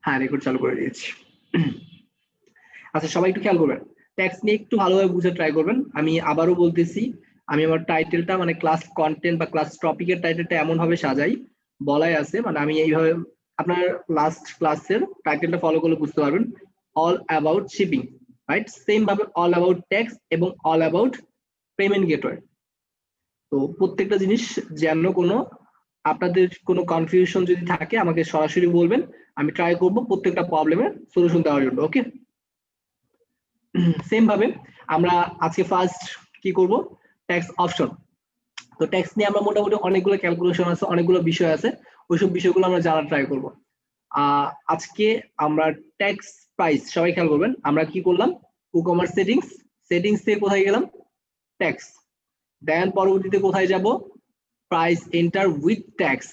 হ্যাঁ, রেকর্ড চালু করে দিয়েছি। আচ্ছা, সবাই একটু খেয়াল করবেন, ট্যাক্স নিয়ে একটু ভালোভাবে বুঝে ট্রাই করবেন। আমি আবারও বলতেছি, আমি আমার টাইটেলটা মানে ক্লাস কন্টেন্ট বা ক্লাস টপিকের টাইটেলটা এমন ভাবে সাজাই, বলাই আছে, মানে আমি এইভাবে আপনার লাস্ট ক্লাসের টাইটেলটা ফলো করলে বুঝতে পারবেন। All about shipping, right? Same ভাবে অল অ্যাবাউট ট্যাক্স এবং অল অ্যাবাউট পেমেন্ট গেটওয়ে। তো প্রত্যেকটা জিনিস যেন কোনো আপনাদের কোনো কনফিউশন যদি থাকে আমাকে সরাসরি বলবেন, আমি ট্রাই করব প্রত্যেকটা প্রবলেমের সলিউশন দেওয়ার জন্য। ওকে, সেম ভাবে আমরা আজকে ফার্স্ট কি করব, ট্যাক্স অপশন। তো ট্যাক্স নিয়ে আমরা মোটামুটি অনেকগুলো ক্যালকুলেশন আছে, অনেকগুলো বিষয় আছে, ওইসব বিষয়গুলো আমরা জানার ট্রাই করব। আজকে আমরা ট্যাক্স প্রাইস, সবাই খেয়াল করবেন, আমরা কি করলাম, ই-কমার্স সেটিংস, সেটিংস থেকে কোথায় গেলাম, ট্যাক্স, দেন পরবর্তীতে কোথায় যাব, প্রাইস এন্টার উইথ ট্যাক্স।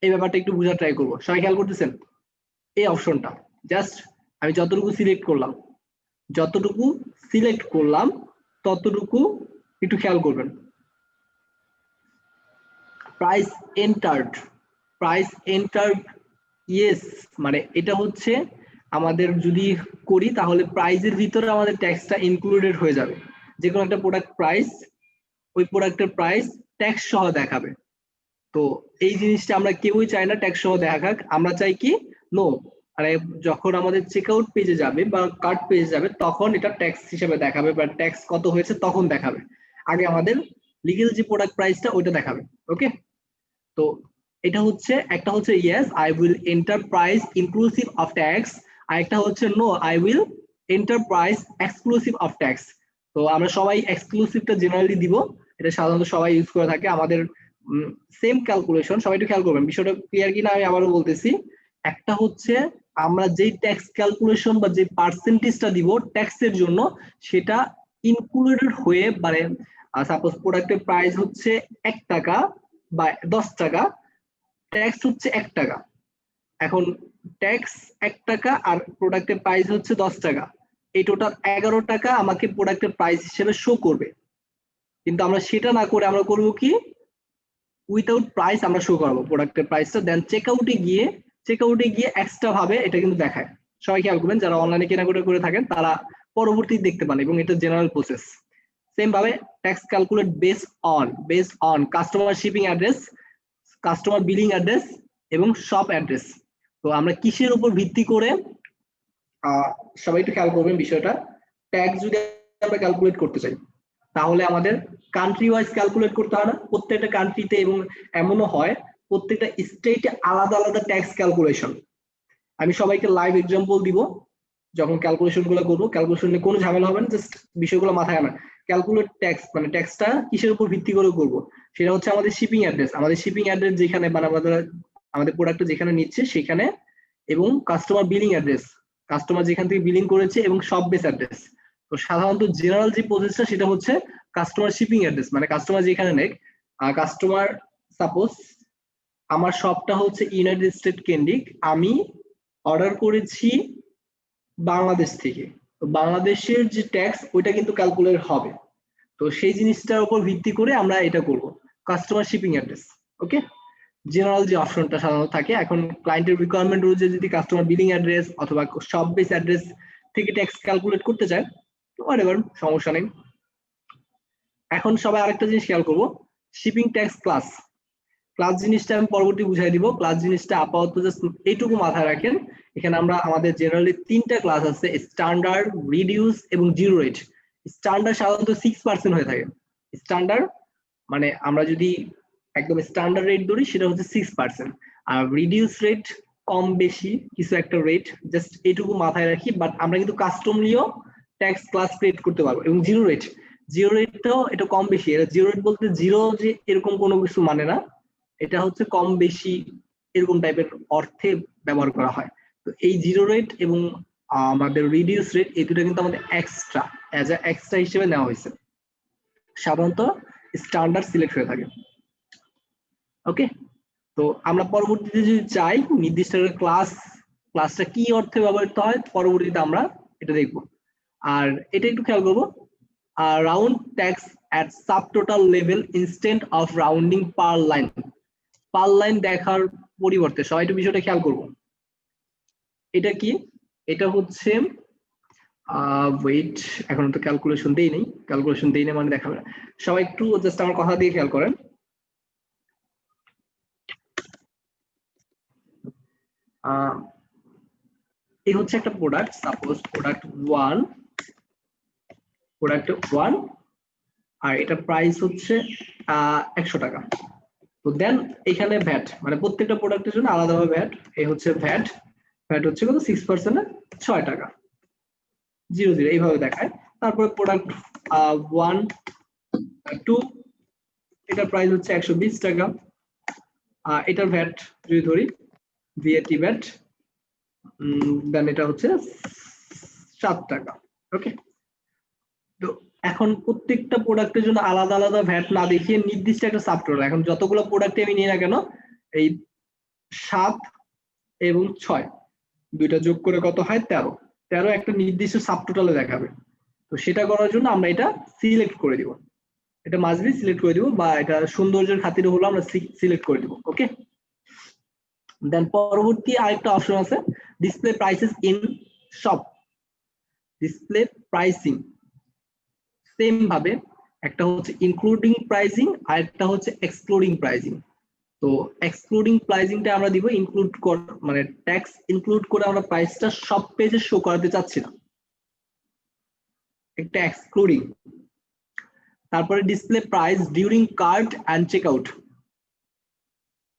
এই ব্যাপারটা একটু বোঝার ট্রাই করবো, সবাই খেয়াল করতেছেন? এই অপশনটা জাস্ট আমি যতটুকু সিলেক্ট করলাম, ততটুকু একটু খেয়াল করবেন। Price entered, price entered, yes, মানে এটা হচ্ছে আমাদের যদি করি তাহলে প্রাইসের ভিতরে আমাদের ট্যাক্সটা ইনক্লুডেড হয়ে যাবে। যে কোনো একটা প্রোডাক্ট প্রাইস, ওই প্রোডাক্টের প্রাইস ট্যাক্স সহ দেখাবে। তো এই জিনিসটা আমরা কেউই চাই না ট্যাক্স সহ দেখাক, আমরা চাই কি, নো, মানে যখন আমাদের চেক আউট পেজে যাবে বা কার্ট পেজে যাবে তখন এটা ট্যাক্স হিসেবে দেখাবে বা ট্যাক্স কত হয়েছে তখন দেখাবে। আগে আমাদের লিগেল যে প্রোডাক্ট প্রাইসটা ওইটা দেখাবে। ওকে, তো এটা হচ্ছে, একটা হচ্ছে yes I will enter price inclusive of tax, আর একটা হচ্ছে no I will enter price exclusive of tax. তো আমরা সবাই এক্সক্লুসিভটা জেনারেলি দিব, এটা সাধারণত সবাই ইউজ করে থাকে। আমাদের সেম ক্যালকুলেশন, সবাই একটু খেয়াল করবেন, বিষয়টা ক্লিয়ার কিনা আমি আবারও বলতেছি। একটা হচ্ছে আমরা যেই ট্যাক্স ক্যালকুলেশন বা যে পার্সেন্টেজটা দিব ট্যাক্সের জন্য, সেটা ইনক্লুডেড হয়ে, মানে সাপোজ প্রোডাক্টের প্রাইস হচ্ছে 1 টাকা বা 10 টাকা, ট্যাক্স হচ্ছে 1 টাকা। এখন ট্যাক্স 1 টাকা আর প্রোডাক্টের প্রাইস হচ্ছে 10 টাকা, এই টোটাল 11 টাকা আমাকে প্রোডাক্টের প্রাইস হিসেবে শো করবে। কিন্তু আমরা সেটা না করে আমরা করব কি, উইথাউট প্রাইস আমরা শো করাবো প্রোডাক্টের প্রাইসটা, দেন চেকআউটে গিয়ে এক্সট্রা ভাবে এটা কিন্তু দেখায়। সবাই খেয়াল করবেন, যারা অনলাইনে কেনাকাটা করে থাকেন তারা পরবর্তী দেখতে পান, এবং এটা জেনারেল প্রসেস। সেম ভাবে tax calculate based on customer shipping address, customer billing address এবং শপ অ্যাড্রেস। তো আমরা কিসের উপর ভিত্তি করে, সবাই একটু খেয়াল করবেন বিষয়টা, ট্যাক্স যদি আমরা ক্যালকুলেট করতে চাই তাহলে আমাদের কান্ট্রি ওয়াইজ ক্যালকুলেট করতে হয় না, প্রত্যেকটা কান্ট্রিতে, এবং এমনও হয় প্রত্যেকটা স্টেটে আলাদা আলাদা ট্যাক্স ক্যালকুলেশন। আমি সবাইকে লাইভ এক্সাম্পল দিব, যখন ক্যালকুলেশন গুলো করবো, ক্যালকুলেশন নিয়ে কোনো ঝামেলা হবে না, জাস্ট বিষয়গুলো মাথায় আনা। ক্যালকুলেট ট্যাক্স মানে ট্যাক্সটা কিসের উপর ভিত্তি করে করবো, সেটা হচ্ছে আমাদের শিপিং অ্যাড্রেস, যেখানে মানে আমাদের প্রোডাক্ট যেখানে নিচ্ছে সেখানে, এবং কাস্টমার বিলিং অ্যাড্রেস, কাস্টমার যেখান থেকে বিলিং করেছে, এবং শপ বেস অ্যাড্রেস। তো সাধারণত জেনারেল যে প্রসেসটা সেটা হচ্ছে কাস্টমার শিপিং অ্যাড্রেস, মানে কাস্টমার যেখানে নেক, কাস্টমার সাপোজ আমার শপটা হচ্ছে ইউনাইটেড স্টেট কেন্দ্রিক, আমি অর্ডার করেছি বাংলাদেশ থেকে, তো বাংলাদেশের যে ট্যাক্স ওইটা কিন্তু ক্যালকুলেট হবে। তো সেই জিনিসটার উপর ভিত্তি করে আমরা এটা করব, কাস্টমার শিপিং অ্যাড্রেস। ওকে, জেনারেল যে অপশনটা সাধারণত থাকে, এখন ক্লায়েন্টের রিকোয়ারমেন্ট অনুযায়ী যদি কাস্টমার বিলিং অ্যাড্রেস অথবা শপ বেস অ্যাড্রেস থেকে ট্যাক্স ক্যালকুলেট করতে চায়, তো হোয়াটএভার, সমস্যা নেই। এখন সবাই আরেকটা জিনিস খেয়াল করবো, শিপিং ট্যাক্স ক্লাস। ক্লাস জিনিসটা আমি পরবর্তী বুঝাই দিব, ক্লাস জিনিসটা আপাতত জাস্ট এইটুকু মাথায় রাখেন। এখানে আমরা আমাদের জেনারেলি 3টা ক্লাস আছে, স্ট্যান্ডার্ড, রিডিউস এবং জিরো রেট। স্ট্যান্ডার্ড সাধারণত 6% হয়ে থাকে। স্ট্যান্ডার্ড মানে আমরা যদি একদম স্ট্যান্ডার্ড রেট ধরি সেটা হচ্ছে 6%, আর রিডিউস রেট কম বেশি কিছু একটা রেট, জাস্ট এইটুকু মাথায় রাখি। বাট আমরা কিন্তু কাস্টমলিও ট্যাক্স ক্লাস ক্রিয়েট করতে পারবো। এবং জিরো রেটটাও এটা কম বেশি, এটা জিরো রেট বলতে জিরো যে এরকম কোনো কিছু মানে না, এটা হচ্ছে কম বেশি এরকম টাইপের অর্থে ব্যবহার করা হয়। তো এই জিরো রেট এবং আমাদের রিডিউস রেট, এই দুটো কিন্তু আমাদের এক্সট্রা, অ্যাজ এ এক্সট্রা হিসেবে নেওয়া হয়েছে, সাধারণত স্ট্যান্ডার্ড সিলেক্ট হয়ে থাকে। ওকে, তো আমরা পরবর্তীতে যদি চাই নির্দিষ্ট ক্লাসটা কি অর্থে ব্যবহৃত হয়, পরবর্তীতে আমরা এটা দেখব। আর এটা একটু খেয়াল করবো, round tax at subtotal level instead of rounding per line দেখার পরিবর্তে সবাই একটু বিষয়টা খেয়াল করবো। এটা কি, এটা হচ্ছে ওয়েট, এখন তো ক্যালকুলেশন দেই নেই, ক্যালকুলেশন দেই না মানে দেখাবে না। সবাই একটু জাস্ট আমার কথা দিয়ে খেয়াল করেন। এই হচ্ছে একটা প্রোডাক্ট, সাপোজ প্রোডাক্ট 1 আর এটা প্রাইস হচ্ছে 100 টাকা। তো দেন এখানে ভ্যাট, মানে প্রত্যেকটা প্রোডাক্টের জন্য আলাদাভাবে ভ্যাট, এই হচ্ছে ভ্যাট, ভ্যাট হচ্ছে কত 6% 6 টাকা 00 এইভাবে দেখায়। তারপরে প্রোডাক্ট 1 2 এটার প্রাইস হচ্ছে 120 টাকা, এটার ভ্যাট যদি ধরি ভিএটি ভ্যাট, দেন এটা হচ্ছে 7 টাকা। ওকে, তো এখন প্রত্যেকটা প্রোডাক্টের জন্য আলাদা আলাদা ভ্যাট না দেখিয়ে নির্দিষ্ট একটা সাবটোটাল, এখন যতগুলো প্রোডাক্ট আমি নিই না কেন এই 7 এবং 6 দুইটা যোগ করে কত হয় 13 একটা নির্দিষ্ট সাবটোটালে দেখাবে। তো সেটা করার জন্য আমরা এটা সিলেক্ট করে দিব, এটা মাস্ট বি সিলেক্ট করে দিব, বা এটা সৌন্দর্যের খাতিরে হলো আমরা সিলেক্ট করে দিব। ওকে, দেন পরবর্তী আরেকটা অপশন আছে display prices in shop. Display pricing same ভাবে একটা হচ্ছে ইনক্লুডিং প্রাইসিং আর একটা হচ্ছে এক্সক্লুডিং প্রাইসিং। তো এক্সক্লুডিং প্রাইসিংটা আমরা দিব ইনক্লুড মানে ট্যাক্স ইনক্লুড করে আমরা প্রাইসটা সব পেজে শো করাতে চাচ্ছি না, একটা এক্সক্লুডিং। তারপরে display price during cart and check out.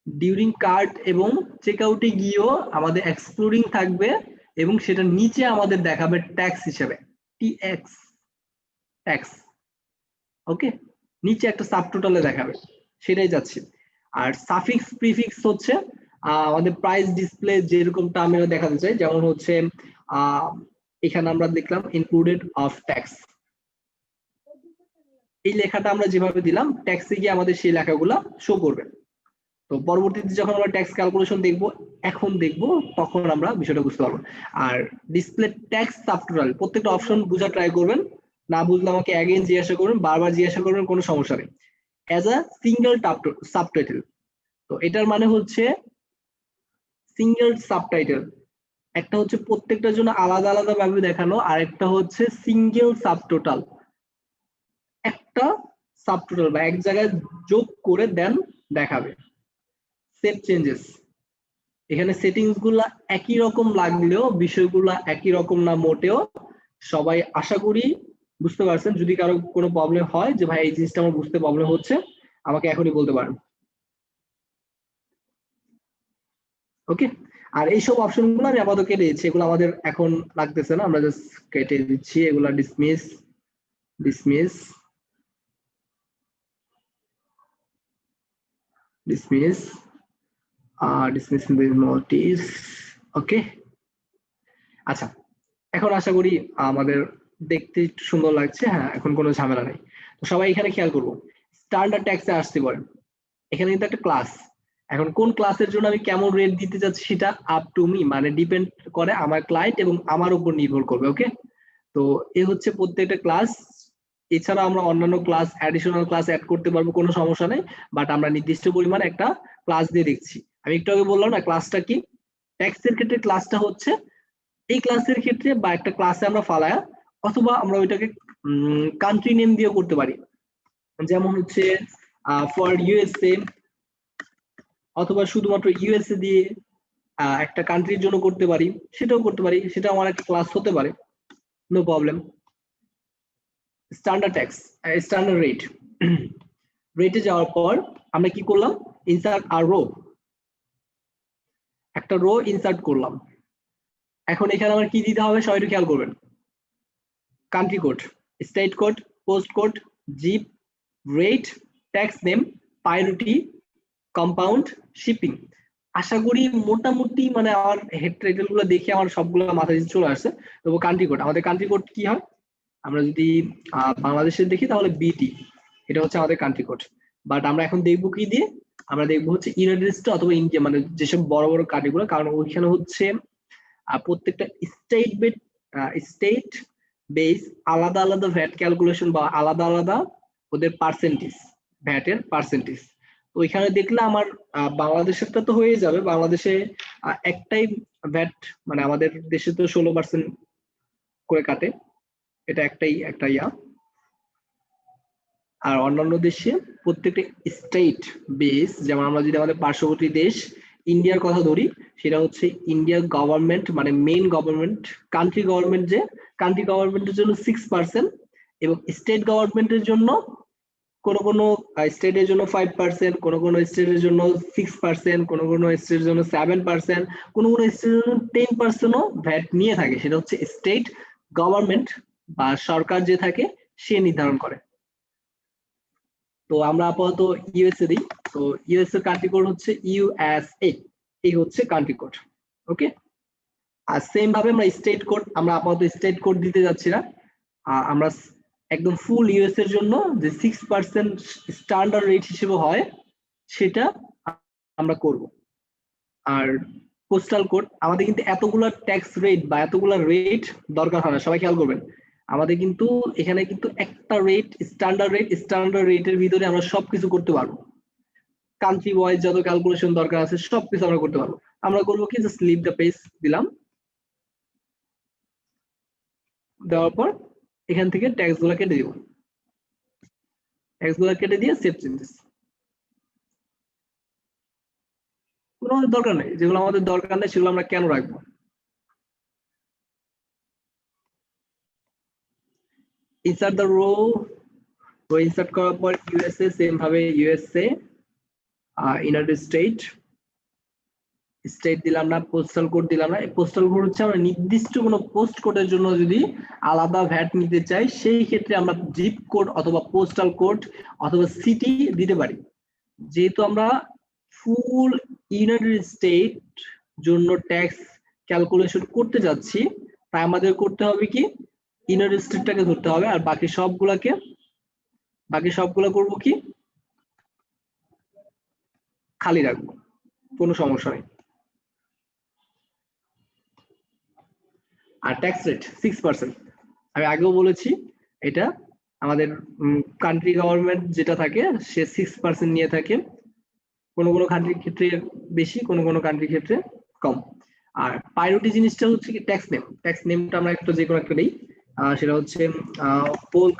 During cart এবং চেক আউটে গিয়েও আমাদের এক্সক্লুডিং থাকবে এবং সেটা নিচে আমাদের দেখাবে ট্যাক্স হিসেবে টিএক্স ট্যাক্স। ওকে, নিচে একটা সাবটোটালে দেখাবে, সেটাই যাচ্ছে। আর সাফিক্স প্রিফিক্স হচ্ছে আমাদের প্রাইস ডিসপ্লে যেরকমটা আমরা দেখাতে চাই, যেমন হচ্ছে এখানে আমরা দেখলাম ইনক্লুডেড অফ ট্যাক্স, এই লেখাটা আমরা যেভাবে দিলাম ট্যাক্সে গিয়ে আমাদের সেই লেখাগুলো শো করবে। তো পরবর্তীতে যখন আমরা ট্যাক্স ক্যালকুলেশন দেখবো, এখন দেখবো, তখন আমরা বিষয়টা বুঝতে পারবো। আর ডিসপ্লে ট্যাক্স সাবটোটাল প্রত্যেকটা অপশন বোঝা ট্রাই করবেন, না বুঝলে আমাকে অ্যাগেইন জিজ্ঞাসা করবেন, বারবার জিজ্ঞাসা করবেন, কোনো সমস্যা নেই। অ্যাজ আ সিঙ্গেল সাবটাইটেল, তো এটার মানে হচ্ছে সিঙ্গেল সাবটাইটেল, একটা হচ্ছে প্রত্যেকটার জন্য আলাদা আলাদা ভাবে দেখানো, আর একটা হচ্ছে সিঙ্গেল সাবটোটাল, একটা সাবটোটাল বা এক জায়গায় যোগ করে দেন দেখাবে। সেভ চেঞ্জেস, এখানে সেটিংস গুলা একই রকম লাগলেও বিষয়গুলা একই রকম না মোটেও। সবাই আশা করি বুঝতে পারছেন। যদি কারো কোনো প্রবলেম হয় যে ভাই এই জিনিসটা আমার বুঝতে প্রবলেম হচ্ছে, আমাকে এখনই বলতে পারেন। ওকে, আর এইসব অপশন গুলো আমি আপাতত কেটে দিচ্ছি, এগুলো আমাদের এখন লাগতেছে না, আমরা জাস্ট কেটে দিচ্ছি এগুলা। Dismiss dismiss dismiss dismiss notice. Okay, আচ্ছা, এখন আশা করি আমাদের দেখতে একটু সুন্দর লাগছে। হ্যাঁ, এখন কোনো ঝামেলা নেই। তো সবাই এখানে খেয়াল করবো, স্ট্যান্ডার্ড ট্যাক্সে আসতে পারে, এখানে কিন্তু একটা ক্লাস। এখন কোন ক্লাসের জন্য আমি কেমন রেট দিতে যাচ্ছি সেটা আপ টু মি, মানে ডিপেন্ড করে আমার ক্লায়েন্ট এবং আমার উপর নির্ভর করবে। ওকে, তো এ হচ্ছে প্রত্যেকটা ক্লাস। এছাড়া আমরা অন্যান্য ক্লাস অ্যাডিশনাল ক্লাস অ্যাড করতে পারবো, কোনো সমস্যা নেই, বাট আমরা নির্দিষ্ট পরিমাণে একটা ক্লাস দিয়ে দেখছি। আমি একটু আগে বললাম না ক্লাসটা কি, ট্যাক্সের ক্ষেত্রে ক্লাসটা হচ্ছে এই ক্লাসের ক্ষেত্রে, বা একটা ক্লাসে আমরা ফালায়া, অথবা আমরা ওইটাকে কান্ট্রি নেম দিয়ে করতে পারি, যেমন হচ্ছে ফর ইউএসএ, অথবা শুধুমাত্র ইউএসএ দিয়ে একটা কান্ট্রির জন্য করতে পারি, সেটাও করতে পারি, সেটা আমার একটা ক্লাস হতে পারে, no problem. Standard tax, standard rate, রেটে যাওয়ার পর আমরা কি করলাম, ইনসার্ট আর রো, একটা রো ইনসার্ট করলাম। এখন এখানে আমার কি দিতে হবে সবাই একটু খেয়াল করবেন, country code, state code, post code, zip, rate, tax name, priority, compound, shipping. আশা করি মোটামুটি মানে আমার হেড টাইটেল গুলো দেখে আমার সবগুলো মাথায় চলে আসছে। তবু কান্ট্রি কোড, আমাদের কান্ট্রি কোড কি হয়, আমরা যদি বাংলাদেশের দেখি তাহলে বিটি, এটা হচ্ছে আমাদের কান্ট্রি কোড। বাট আমরা এখন দেখবো কি দিয়ে, আমরা দেখবো হচ্ছে ইউনাইটেড স্টেট অথবা ইন্ডিয়া, মানে যেসব বড় বড় কান্ট্রি গুলো, কারণ ওইখানে হচ্ছে প্রত্যেকটা স্টেট বেস আলাদা আলাদা ভ্যাট ক্যালকুলেশন বা আলাদা আলাদা ওদের পার্সেন্টেজ, ভ্যাটের পার্সেন্টেজ। তো এখানে দেখলে আমার বাংলাদেশেরটা তো হয়ে যাবে। বাংলাদেশে একটাই ভ্যাট, মানে আমাদের দেশে তো 16% করে কাটে, এটা একটা ইয়া। আর অন্যান্য দেশে প্রত্যেকটা স্টেট বেস, যেমন আমরা যদি আমাদের পার্শ্ববর্তী দেশ ইন্ডিয়ার কথা ধরি, সেটা হচ্ছে ইন্ডিয়ার গভর্নমেন্ট মানে মেইন গভর্নমেন্ট, কান্ট্রি গভর্নমেন্ট, যে কান্ট্রি গভর্নমেন্টের জন্য 6% এবং স্টেট গভর্নমেন্টের জন্য কোন কোন স্টেটের জন্য 5%, কোন কোন স্টেটের জন্য 6%, কোন কোন স্টেটের জন্য 7%, কোন কোন স্টেটের জন্য 10%ও ভ্যাট নিয়ে থাকে। সেটা হচ্ছে স্টেট গভর্নমেন্ট বা সরকার যে থাকে সে নির্ধারণ করে। তো আমরা আপাতত ইউএসএ দিই। তো ইউএসএ কান্ট্রি কোড হচ্ছে ইউএসএ, এই হচ্ছে কান্ট্রি কোড। ওকে, আর সেম ভাবে আমরা স্টেট কোড, আমরা আপাতত স্টেট কোড দিতে যাচ্ছি না। আমরা একদম ফুল ইউএস এর জন্য যে 6% স্ট্যান্ডার্ড রেট হিসেবে হয় সেটা আমরা করব। আর পোস্টাল কোড, আমাদের কিন্তু এতগুলা ট্যাক্স রেট বা এতগুলা রেট দরকার হয় না, সবাই খেয়াল করবেন। আমাদের কিন্তু এখানে কিন্তু একটা রেট, স্ট্যান্ডার্ড রেটের ভিতরে আমরা সবকিছু করতে পারবো। কান্ট্রি ওয়াইজ যত ক্যালকুলেশন দরকার আছে সবকিছু আমরা করতে পারবো। আমরা করবো কি, জাস্ট লিভ দ্য পেজ দিলাম, দেওয়ার পর এখান থেকে ট্যাক্স গুলা কেটে দিব, ট্যাক্স গুলা কেটে দিয়ে সেভ চেঞ্জেস। কোনো দরকার নেই, যেগুলো আমাদের দরকার নেই সেগুলো আমরা কেন রাখবো। ইনসার্ট দ্য রো ইনসার্ট করার পর ইউএসএ, সেম ভাবে ইউএসএ, ইউনাইটেড স্টেট দিলাম না, পোস্টাল কোড দিলাম না। পোস্টাল কোড হচ্ছে আমরা নির্দিষ্ট কোনো পোস্ট কোডের জন্য যদি আলাদা ভ্যাট নিতে চাই, সেই ক্ষেত্রে আমরা জিপ কোড অথবা পোস্টাল কোড অথবা সিটি দিতে পারি। যেহেতু আমরা ফুল ইউনাইটেড স্টেট জন্য ট্যাক্স ক্যালকুলেশন করতে যাচ্ছি, তাই আমাদের করতে হবে কি, ইউনাইটেড স্টেটটাকে ধরতে হবে, আর বাকি সবগুলা করবো কি, খালি রাখবো, কোনো সমস্যা নেই। আর ট্যাক্স রেট 6%, আমি আগেও বলেছি এটা আমাদের কান্ট্রি গভর্নমেন্ট যেটা থাকে সে 6% নিয়ে থাকে। কোনো কোনো কান্ট্রির ক্ষেত্রে বেশি, কোনো কোনো কান্ট্রির ক্ষেত্রে কম। আর প্রায়োরিটি জিনিসটা হচ্ছে কি, ট্যাক্স নেমটা আমরা একটা যে কোনো একটা নেই, সেটা হচ্ছে whole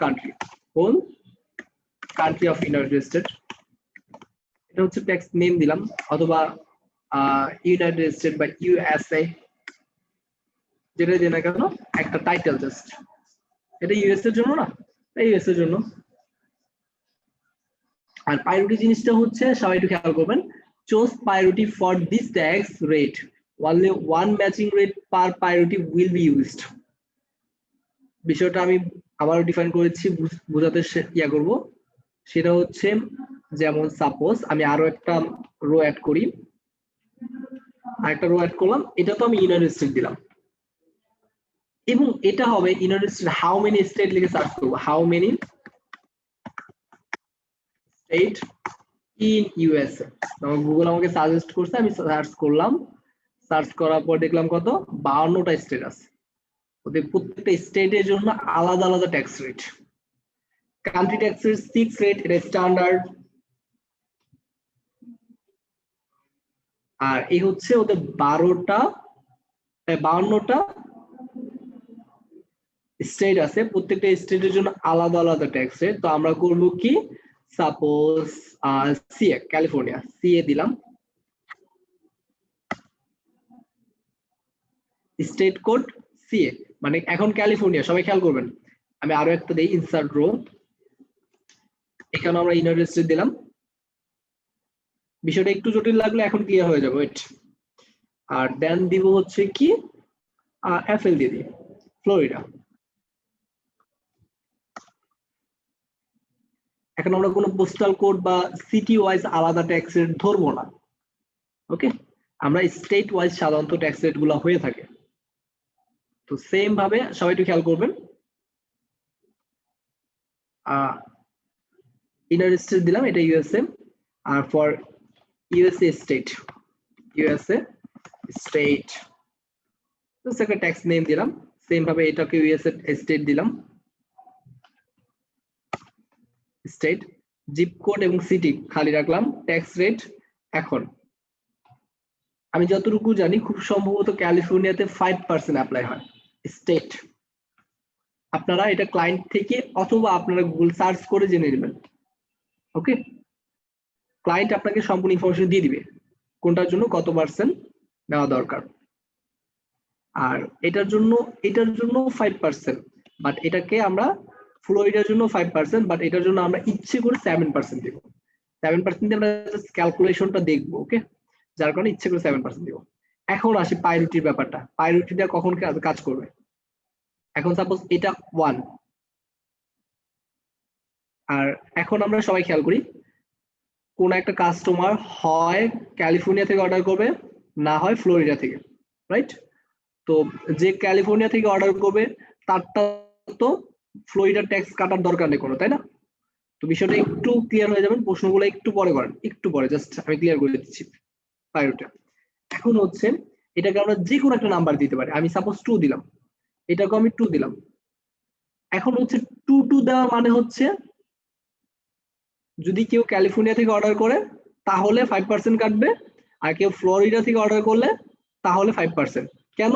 country of United State, এটা হচ্ছে ট্যাক্স নেম দিলাম, অথবা ইউনাইটেড স্টেট বা ইউএসএ, যেটা দিয়ে না কেন একটা টাইটেল জাস্ট, এটা ইউএস এর জন্য না, ইউএস এর জন্য। আর প্রায়োরিটি জিনিসটা হচ্ছে, সবাই একটু খেয়াল করবেন, choose priority for this tax rate, only one matching rate per priority will be used। বিষয়টা আমি আবারও ডিফাইন করেছি, বোঝাতে ইয়া করব। সেটা হচ্ছে, যেমন সাপোজ আমি আরো একটা রো অ্যাড করি, আরেকটা রো অ্যাড করলাম, এটা তো আমি ইউনাইটেড স্টেট দিলাম, এবং এটা হবে United state how many state লিখে সার্চ করবো, how many state in USA. Google আমাকে সাজেস্ট করছে, আমি সার্চ করলাম, সার্চ করার পর দেখলাম কত, 52টা স্টেট আছে। ওদের প্রত্যেকটা স্টেটের জন্য আলাদা আলাদা ট্যাক্স রেট। কান্ট্রি ট্যাক্সের 6 রেট, এটা স্ট্যান্ডার্ড। আর এই হচ্ছে ওদের 52টা স্টেট আছে, প্রত্যেকটা স্টেটের জন্য আলাদা আলাদা ট্যাক্স রেট। তো আমরা করব কি, সাপোজ সিএ, ক্যালিফোর্নিয়া, সিএ দিলাম, স্টেট কোড সিএ, মানে এখন ক্যালিফোর্নিয়া, সবাই খেয়াল করবেন। আমি আরো একটা দেই, ইনসার্ট রো, এখানে আমরা ইউনাইটেড স্টেট দিলাম। বিষয়টা একটু জটিল লাগলে এখন ক্লিয়ার হয়ে যাবে, ওয়েট। আর দেন দিব হচ্ছে কি, এফএল দিয়ে দিই, ফ্লোরিডা। এখন আমরা কোনো পোস্টাল কোড বা সিটি ওয়াইজ আলাদা ট্যাক্স রেট ধরবো না। ওকে, আমরা স্টেট ওয়াইজ সাধারণত ট্যাক্স রেট গুলো হয়ে থাকে। তো সেম ভাবে সবাই একটু খেয়াল করবেন, ইউনাইটেড স্টেট দিলাম, এটা ইউএসএ। আর ফর ইউএসএ স্টেট একটা ট্যাক্স নেম দিলাম, সেম ভাবে এটাকে ইউএসএ স্টেট দিলাম, স্টেট। জিপ কোড এবং সিটি খালি রাখলাম, ট্যাক্স রেট। এখন আমি যতটুকু জানি খুব সম্ভবত ক্যালিফোর্নিয়াতে 5% অ্যাপ্লাই হয় স্টেট। আপনারা এটা ক্লায়েন্ট থেকে অথবা আপনারা গুগল সার্চ করে জেনে নেবেন। ওকে, ক্লায়েন্ট আপনাকে সম্পূর্ণ ইনফরমেশন দিয়ে দিবে কোনটার জন্য কত পার্সেন্ট নেওয়া দরকার। আর এটার জন্য 5%, বাট এটাকে আমরা ফ্লোরিডার জন্য 5%, বাট এটার জন্য আমরা ইচ্ছে করে 7% দেব। 7% দিয়ে আমরা জাস্ট ক্যালকুলেশনটা দেখবো। ওকে, যার কারণে ইচ্ছে করে 7% দেব। এখন আসি পাইরুটির ব্যাপারটা, পাইরুটিটা কখন কাজ করবে। এখন সাপোজ এটা 1, আর এখন আমরা সবাই খেয়াল করি কোন একটা কাস্টমার হয় ক্যালিফোর্নিয়া থেকে অর্ডার করবে, না হয় ফ্লোরিডা থেকে, রাইট? তো যে ক্যালিফোর্নিয়া থেকে অর্ডার করবে তারটা তো ফ্লোরিডা ট্যাক্স কাটার দরকার নেই কোনো, তাই না? তো বিষয়টা একটু ক্লিয়ার হয়ে যাবেন, প্রশ্নগুলো একটু পরে করেন, একটু পরে জাস্ট আমি ক্লিয়ার করে দিচ্ছি পাইরুটা। এখন হচ্ছে এটাকে আমরা যে কোনো একটা নাম্বার দিতে পারি। আমি সাপোজ 2 দিলাম, এটাকে আমি 2 দিলাম। এখন হচ্ছে 2 দেওয়ার মানে হচ্ছে যদি কেউ ক্যালিফোর্নিয়া থেকে অর্ডার করে তাহলে 5% কাটবে, আর কেউ ফ্লোরিডা থেকে অর্ডার করলে তাহলে 5%। কেন?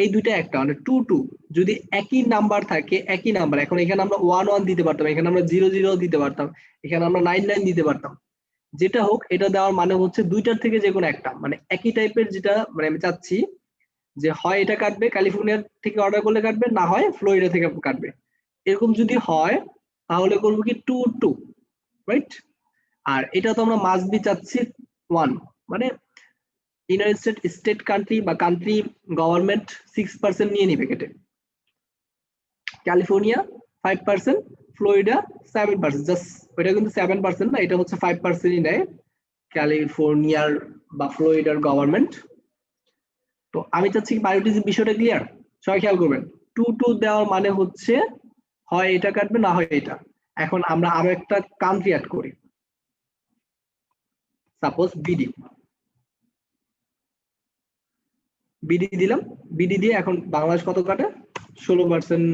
এই দুইটা একটা, মানে 2 যদি একই নাম্বার থাকে, একই নাম্বার, এখন এখানে আমরা 1 দিতে পারতাম, এখানে আমরা 0 দিতে পারতাম, এখানে আমরা 9 দিতে পারতাম। যেটা হোক, এটা দেওয়ার মানে হচ্ছে দুইটার থেকে যে কোনো একটা, মানে একই টাইপের, যেটা মানে আমি চাচ্ছি যে হয় এটা কাটবে ক্যালিফোর্নিয়া থেকে অর্ডার করলে কাটবে, না হয় ফ্লোরিডা থেকে কাটবে। এরকম যদি হয় তাহলে করবো কি 2, রাইট? আর এটা তো আমরা মাস্ট বি চাচ্ছি 1, মানে ইউনাইটেড স্টেট কান্ট্রি বা কান্ট্রি গভর্নমেন্ট 6% নিয়ে নিবে কেটে, ক্যালিফোর্নিয়া 5%, ফ্লোরিডা 7%। জাস্ট ওইটা কিন্তু 7% না, এটা হচ্ছে 5%ই নেয় ক্যালিফোর্নিয়ার বা ফ্লোরিডার গভর্নমেন্ট। তো আমি চাচ্ছি বায়োটিজ বিষয়টা ক্লিয়ার, সবাই খেয়াল করবেন। 2 দেওয়ার মানে হচ্ছে হয় এটা কাটবে, না হয় এটা। এখন আমরা আরো একটা কান্ট্রি অ্যাড করি, সাপোজ বিডি দিলাম। বিডি দিয়ে এখন বাংলাদেশ কত কাটে? 16%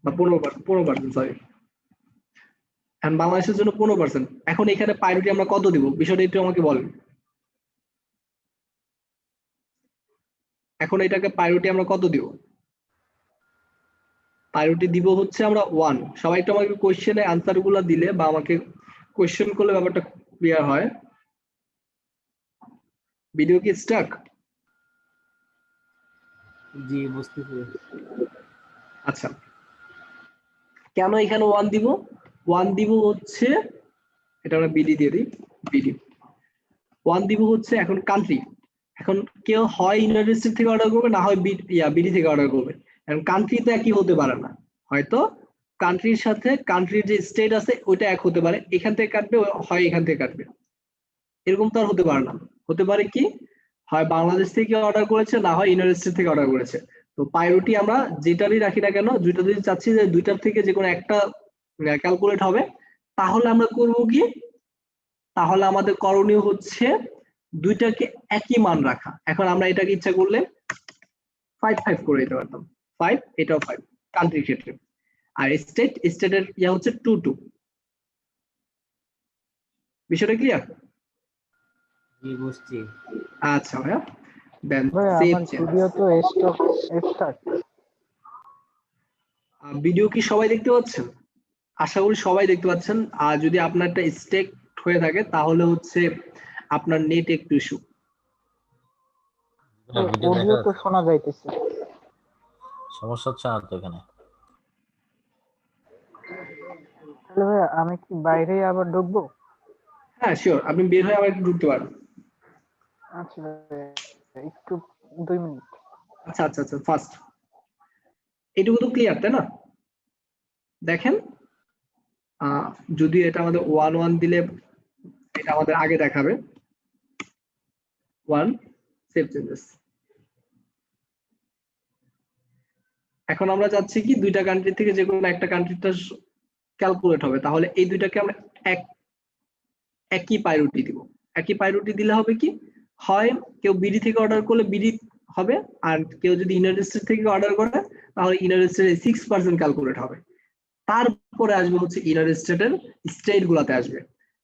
বা 15%, সরি, এখন বাংলাদেশের জন্য 15%। এখন এখানে পাইরুটি আমরা কত দিব, বিষয়টা একটু আমাকে বলেন। এখন এটাকে পাইরুটি আমরা কত দিব? পাইরুটি দিব হচ্ছে আমরা 1। সবাই একটু আমাকে কোয়েশ্চেনে আনসার গুলো দিলে বা আমাকে কোয়েশ্চেন করলে ব্যাপারটা ক্লিয়ার হয়। ভিডিও কি স্টাক? জি, বুঝতেছি। আচ্ছা, কেন এখানে 1 দিব? 1 দিব হচ্ছে, এটা আমরা বিডি দিয়ে দিই, বিডি 1 দিব হচ্ছে এখন কান্ট্রি। এখন কেউ হয় ইউনাইটেড স্টেট থেকে অর্ডার করবে, না হয় বিডি থেকে অর্ডার করবে। এখন কান্ট্রি তো একই হতে পারে না, হয়তো কান্ট্রির সাথে কান্ট্রির যে স্টেট আছে ওইটা এক হতে পারে, এখান থেকে কাটবে, হয় এখান থেকে কাটবে, এরকম তো আর হতে পারে না। হতে পারে কি, হয় বাংলাদেশ থেকে অর্ডার করেছে, না হয় ইউনাইটেড স্টেট থেকে অর্ডার করেছে। তো পাইরুটি আমরা যেটারই রাখি না কেন, দুইটা যদি চাচ্ছি যে দুইটার থেকে যে কোনো একটা ক্যালকুলেট হবে, তাহলে আমরা করব কি, তাহলে আমাদের করণীয় হচ্ছে দুইটাকে একই মান রাখা। এখন আমরা এটাকে ইচ্ছা করলে 5 করে দিতে পারতাম, 5, এটাও 5 কান্ট্রির ক্ষেত্রে। আর স্টেটের ইয়া হচ্ছে 2। বিষয়টা ক্লিয়ার? জি, বুঝছি। আচ্ছা ভাইয়া, দেন ভাই সেভ আমার চেঞ্জ। ভিডিও তো স্টার্ট। ভিডিও কি সবাই দেখতে পাচ্ছেন? আশা করি সবাই দেখতে পাচ্ছেন। আর যদি আপনারটা স্টেক হয়ে থাকে তাহলে হচ্ছে আপনার নেট একটু ইস্যু। অডিও তো শোনা যাইতেছে, সমস্যা হচ্ছে না তো এখানে? তাহলে ভাই আমি কি বাইরে আবার ঢুকবো? হ্যাঁ শিওর, আপনি বের হয়ে আবার একটু ঢুকতে পারেন। আচ্ছা একটু 2 মিনিট। আচ্ছা আচ্ছা আচ্ছা, ফার্স্ট এটুকু তো ক্লিয়ার, তাই না? দেখেন, যদি এটা আমাদের 1 দিলে এটা আমাদের আগে দেখাবে 1, সেভ চেঞ্জেস। এখন আমরা চাচ্ছি কি দুইটা কান্ট্রি থেকে যে কোনো একটা কান্ট্রিটা ক্যালকুলেট হবে, তাহলে এই দুইটাকে আমরা একই পাইরুটি দিব। একই পাইরুটি দিলে হবে কি, হয় কেউ বিডি থেকে অর্ডার করলে বিডি হবে, আর কেউ যদি ইউনাইটেড স্টেট থেকে অর্ডার করে তাহলে ইউনাইটেড স্টেটে 6% ক্যালকুলেট হবে। তারপরে আসবে হচ্ছে ইনার স্টেটের স্টেট গুলাতে আসবে।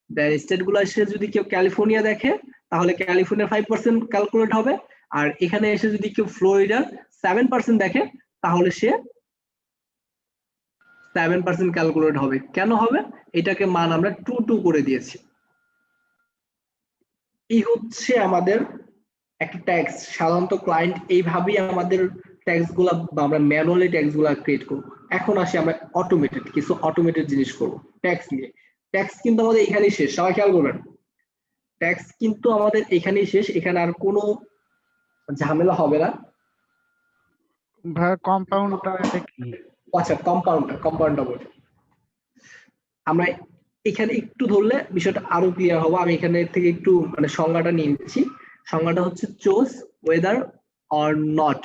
দেন স্টেট গুলো এসে যদি কেউ ক্যালিফোর্নিয়া দেখে তাহলে ক্যালিফোর্নিয়ার 5% ক্যালকুলেট হবে, আর এখানে এসে যদি কেউ ফ্লোরিডার 7% দেখে তাহলে সে 7% ক্যালকুলেট হবে। কেন হবে? এটাকে মান আমরা 2 করে দিয়েছি। এই হচ্ছে আমাদের একটা ট্যাক্স। সাধারণত ক্লায়েন্ট এইভাবেই আমাদের ট্যাক্স গুলা বা আমরা ম্যানুয়ালি ট্যাক্স গুলা ক্রিয়েট করব। এখন আসি আমরা অটোমেটেড কিছু অটোমেটেড জিনিস করব ট্যাক্স নিয়ে। ট্যাক্স কিন্তু আমাদের এখানেই শেষ, সবাই খেয়াল করবেন। ট্যাক্স কিন্তু আমাদের এখানেই শেষ, এখানে আর কোনো ঝামেলা হবে না। ভাই কম্পাউন্ডটা এটা কি? আচ্ছা, কম্পাউন্ডটা বলি। আমরা এখানে একটু ধরলে বিষয়টা আরো ক্লিয়ার হবে। আমি এখানে থেকে একটু মানে সংজ্ঞাটা নিয়ে নিচ্ছি। সংজ্ঞাটা হচ্ছে choose whether or not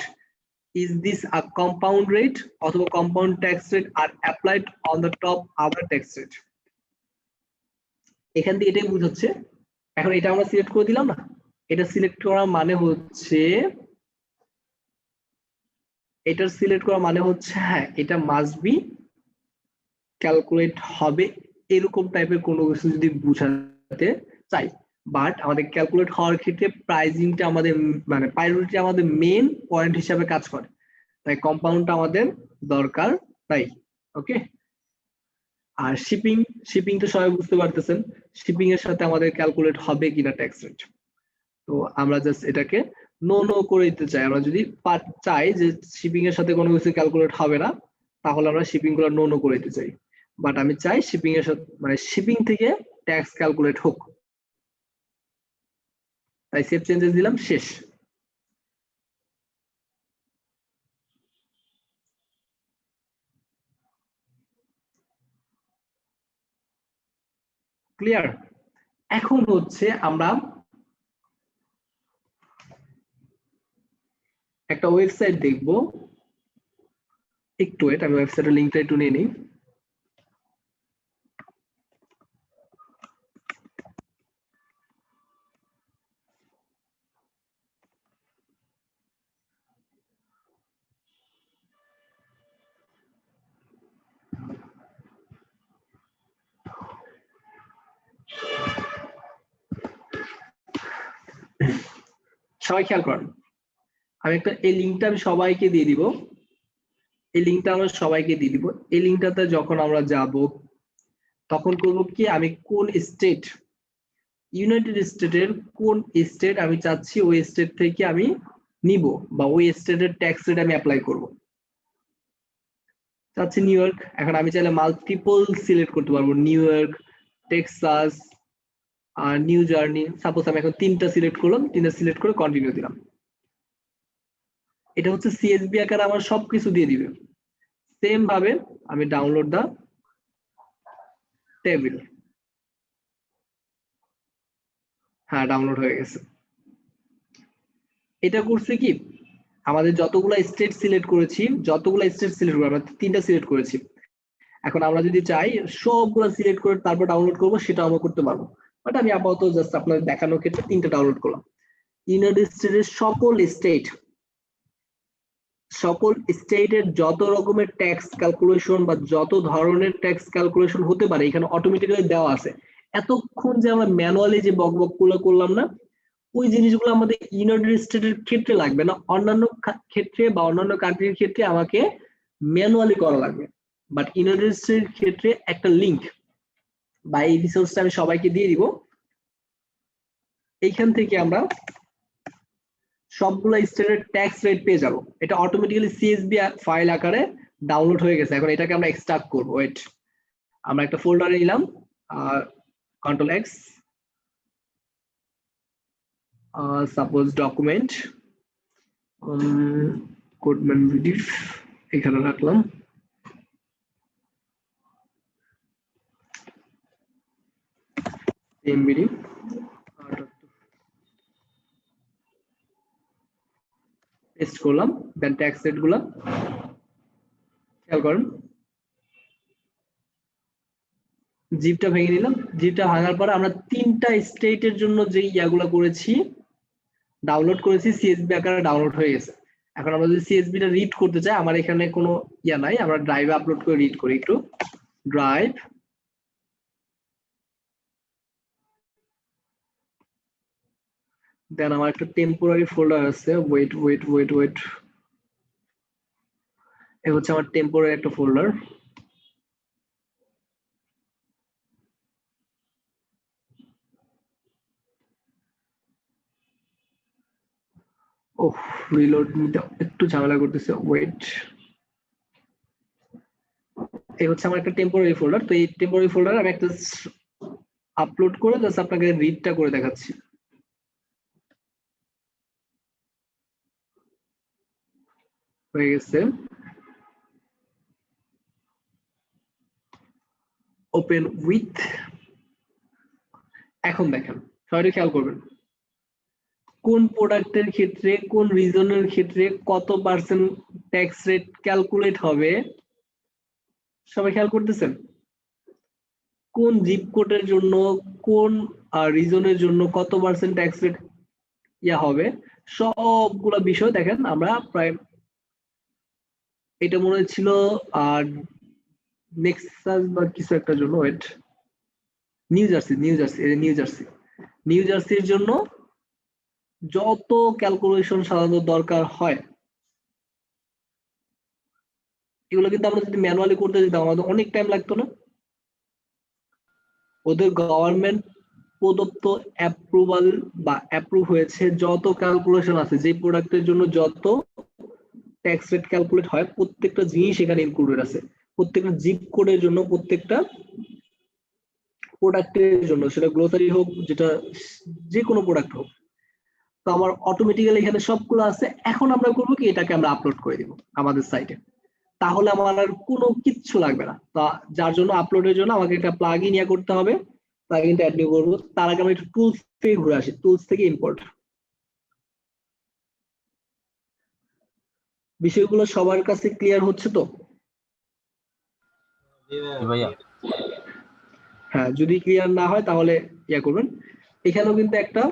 is this a compound rate অথবা compound tax rate are applied on the top other tax rate। এখান থেকে এটাই বুঝাচ্ছে। এখন এটা আমরা সিলেক্ট করে দিলাম না, এটা সিলেক্ট করা মানে হচ্ছে হ্যাঁ এটা মাস্ট বি ক্যালকুলেট হবে, এরকম টাইপের কোনো কিছু যদি বুঝাতে চাই। বাট আমাদের ক্যালকুলেট হওয়ার ক্ষেত্রে প্রাইসিংটা আমাদের মানে প্রায়োরিটি আমাদের মেইন পয়েন্ট হিসাবে কাজ করে, তাই কম্পাউন্ডটা আমাদের দরকার নাই। ওকে, আর শিপিং তো সবাই বুঝতে পারতেছেন, শিপিং এর সাথে আমাদের ক্যালকুলেট হবে কিনা ট্যাক্স রেট। তো আমরা জাস্ট এটাকে নো করে দিতে চাই। আমরা যদি চাই যে শিপিং এর সাথে কোনো কিছু ক্যালকুলেট হবে না তাহলে আমরা শিপিং গুলো নো করে দিতে চাই। বাট আমি চাই শিপিং এর সাথে মানে শিপিং থেকে ট্যাক্স ক্যালকুলেট হোক, তাই সেভ চেঞ্জেস দিলাম, শেষ। ক্লিয়ার? এখন হচ্ছে আমরা একটা ওয়েবসাইট দেখব। একটু ওয়েট, আমি ওয়েবসাইটের লিংকটা একটু নিয়ে নিই। সবাই খেয়াল করেন, আমি একটা এই লিঙ্কটা আমি সবাইকে দিয়ে দিব। এই লিঙ্কটা আমরা সবাইকে দিয়ে দিব। এই লিঙ্কটাতে যখন আমরা যাব তখন করব কি, আমি কোন স্টেট, ইউনাইটেড স্টেটের কোন স্টেট আমি চাচ্ছি ওই স্টেট থেকে আমি নিব বা ওই স্টেটের ট্যাক্স রেট আমি অ্যাপ্লাই করব। চাচ্ছি নিউ ইয়র্ক, এখন আমি চাইলে মাল্টিপল সিলেক্ট করতে পারবো, নিউ ইয়র্ক, টেক্সাস আর নিউ জার্নি। সাপোজ আমি এখন 3টা সিলেক্ট করলাম, 3টা সিলেক্ট করে কন্টিনিউ দিলাম। এটা হচ্ছে সিএসবি আকারে আমার সবকিছু দিয়ে দিবে। সেম ভাবে আমি ডাউনলোড দা টেবিল, হ্যাঁ ডাউনলোড হয়ে গেছে। এটা করছে কি, আমাদের যতগুলা স্টেট সিলেক্ট করেছি আমরা 3টা সিলেক্ট করেছি। এখন আমরা যদি চাই সবগুলা সিলেক্ট করে তারপর ডাউনলোড করব, সেটা আমরা করতে পারবো। বাট আমি আপাতত জাস্ট আপনাদের দেখানোর ক্ষেত্রে 3টা ডাউনলোড করলাম। ইউনাইটেড স্টেটের সকল স্টেটের যত রকমের ট্যাক্স ক্যালকুলেশন বা যত ধরনের ট্যাক্স ক্যালকুলেশন হতে পারে এখানে অটোমেটিক্যালি দেওয়া আছে। এতক্ষণ যে আমরা ম্যানুয়ালি যে বকবক করলাম না, ওই জিনিসগুলো আমাদের ইউনাইটেড স্টেটের ক্ষেত্রে লাগবে না, অন্যান্য ক্ষেত্রে বা অন্যান্য কান্ট্রির ক্ষেত্রে আমাকে ম্যানুয়ালি করা লাগবে। বাট ইউনাইটেড স্টেটের ক্ষেত্রে একটা লিংক বা এই রিসোর্সটা আমি সবাইকে দিয়ে দিব। এইখান থেকে আমরা সবগুলো স্টেটের ট্যাক্স রেট পেয়ে যাব। এটা অটোমেটিক্যালি সিএসভি ফাইল আকারে ডাউনলোড হয়ে গেছে। এখন এটাকে আমরা এক্সট্রাক্ট করব। ওয়েট, আমরা একটা ফোল্ডারে নিলাম, control X, suppose document codeman video এখানে রাখলাম। এমবিডি পেস্ট করলাম, দেন ট্যাক্স রেট গুলা খেয়াল করেন, জিপটা ভেঙে নিলাম। জিপটা ভাঙার পরে আমরা 3টা স্টেটের জন্য যে ইয়াগুলা করেছি, ডাউনলোড করেছি, সিএসভি আকারে ডাউনলোড হয়ে গেছে। এখন আমরা যদি সিএসভি টা রিড করতে চাই, আমার এখানে কোনো ইয়া নাই, আমরা ড্রাইভে আপলোড করে রিড করি একটু। ড্রাইভ, দেন আমার একটা টেম্পোরারি ফোল্ডার আছে, ওয়েট, এই হচ্ছে আমার টেম্পোরারি একটা ফোল্ডার। ওহ, রিলোড নিতে একটু ঝামেলা করতেছে, ওয়েট। এই হচ্ছে আমার একটা টেম্পোরারি ফোল্ডার। তো এই টেম্পোরারি ফোল্ডার আমি একটা আপলোড করে জাস্ট আপনাকে রিডটা করে দেখাচ্ছি। হয়ে গেছে। Open with. এখন দেখেন, সবাই খেয়াল করবেন, কোন প্রোডাক্টের ক্ষেত্রে কোন রিজনের ক্ষেত্রে কত পার্সেন্ট ট্যাক্স রেট ক্যালকুলেট হবে, সবাই খেয়াল করতেছেন? কোন জিপ কোডের জন্য কোন রিজনের জন্য কত পার্সেন্ট ট্যাক্স রেট ইয়া হবে, সবগুলা বিষয় দেখেন আমরা প্রায়, এটা মনে ছিল আর নেক্সাস বা কিছু একটা জন্য, ওয়েট, নিউ জার্সির জন্য যত ক্যালকুলেশন সাধারণত দরকার হয়, এগুলো কিন্তু আমরা যদি ম্যানুয়ালি করতে যেতাম আমাদের অনেক টাইম লাগতো না? ওদের গভর্নমেন্ট প্রদত্ত অ্যাপ্রুভাল বা অ্যাপ্রুভ হয়েছে যত ক্যালকুলেশন আছে, যে প্রোডাক্টের জন্য যত ট্যাক্স রেট ক্যালকুলেট হয়, প্রত্যেকটা জিনিস এখানে ইনক্লুডেড আছে। প্রত্যেকটা জিপ কোডের জন্য, প্রত্যেকটা প্রোডাক্টের জন্য, সেটা গ্রোসারি হোক, যেটা যে কোনো প্রোডাক্ট হোক। তো আমার অটোমেটিক্যালি এখানে সবগুলো আছে। এখন আমরা করবো কি, এটাকে আমরা আপলোড করে দিব আমাদের সাইটে, তাহলে আমার আর কোনো কিচ্ছু লাগবে না। তা যার জন্য আপলোডের জন্য আমাকে একটা প্লাগইন ইয়া করতে হবে, প্লাগইনটা অ্যাড নিউ করবো। তার আগে আমি একটু টুলস থেকে ঘুরে আসি, টুলস থেকে ইম্পোর্ট। বিষয়গুলো সবার কাছে ক্লিয়ার হচ্ছে তো? ভাইয়া হ্যাঁ, যদি ক্লিয়ার না হয় তাহলে ইয়া করবেন। এখানেও কিন্তু একটা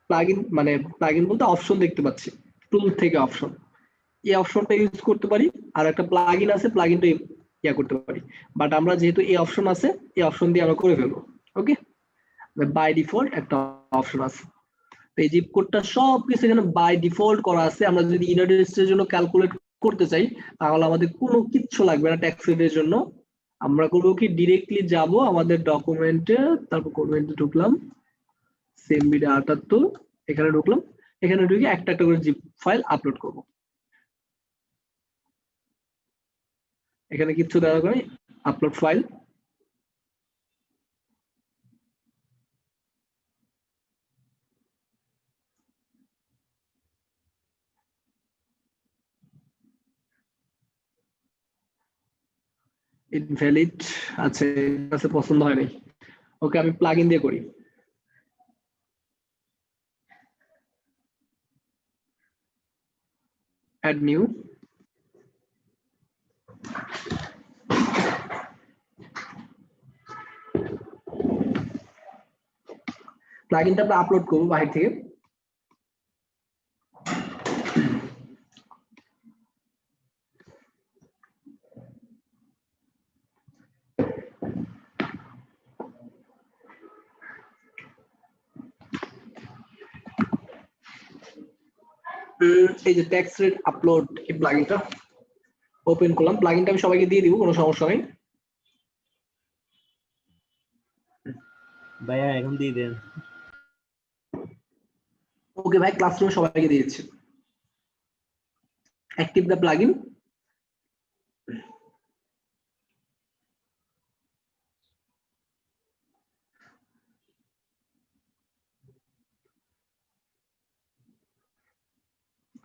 প্লাগইন, মানে প্লাগইন বলতে অপশন দেখতে পাচ্ছি, টুল থেকে অপশন, এই অপশনটা ইউজ করতে পারি। আর একটা প্লাগইন আছে, প্লাগইনটা ইয়া করতে পারি। বাট আমরা যেহেতু এই অপশন আছে, এই অপশন দিয়ে আমরা করে ফেলবো। ওকে, বাই ডিফল্ট একটা অপশন আছে। তো এই জিপ কোডটা সবকিছু এখানে বাই ডিফল্ট করা আছে। আমরা যদি ইনার রেজিস্ট্রের জন্য ক্যালকুলেট করতে চাই, তাহলে আমাদের কোনো কিচ্ছু লাগবে না ট্যাক্স রেটের জন্য। আমরা করবো কি, ডিরেক্টলি যাব আমাদের ডকুমেন্টে, তারপর ডকুমেন্টে ঢুকলাম, সিএমবি 78, এখানে ঢুকলাম। এখানে ঢুকে একটা একটা করে জিপ ফাইল আপলোড করব। এখানে কিছু দেওয়া করে আপলোড ফাইল, ইনভ্যালিড আছে, কাছে পছন্দ হয় নাই। ওকে, আমি প্লাগইন দিয়ে করি। অ্যাড নিউ, প্লাগইনটা আমরা আপলোড করব বাহির থেকে। এই যে ট্যাক্স রেট আপলোড, এই প্লাগইনটা ওপেন করলাম। প্লাগইনটা আমি সবাইকে দিয়ে দিব, কোনো সমস্যা নেই। ভাইয়া এখন দিয়ে দেন। ওকে ভাই, ক্লাসরুমে সবাইকে দিয়েছি। Active the plugin.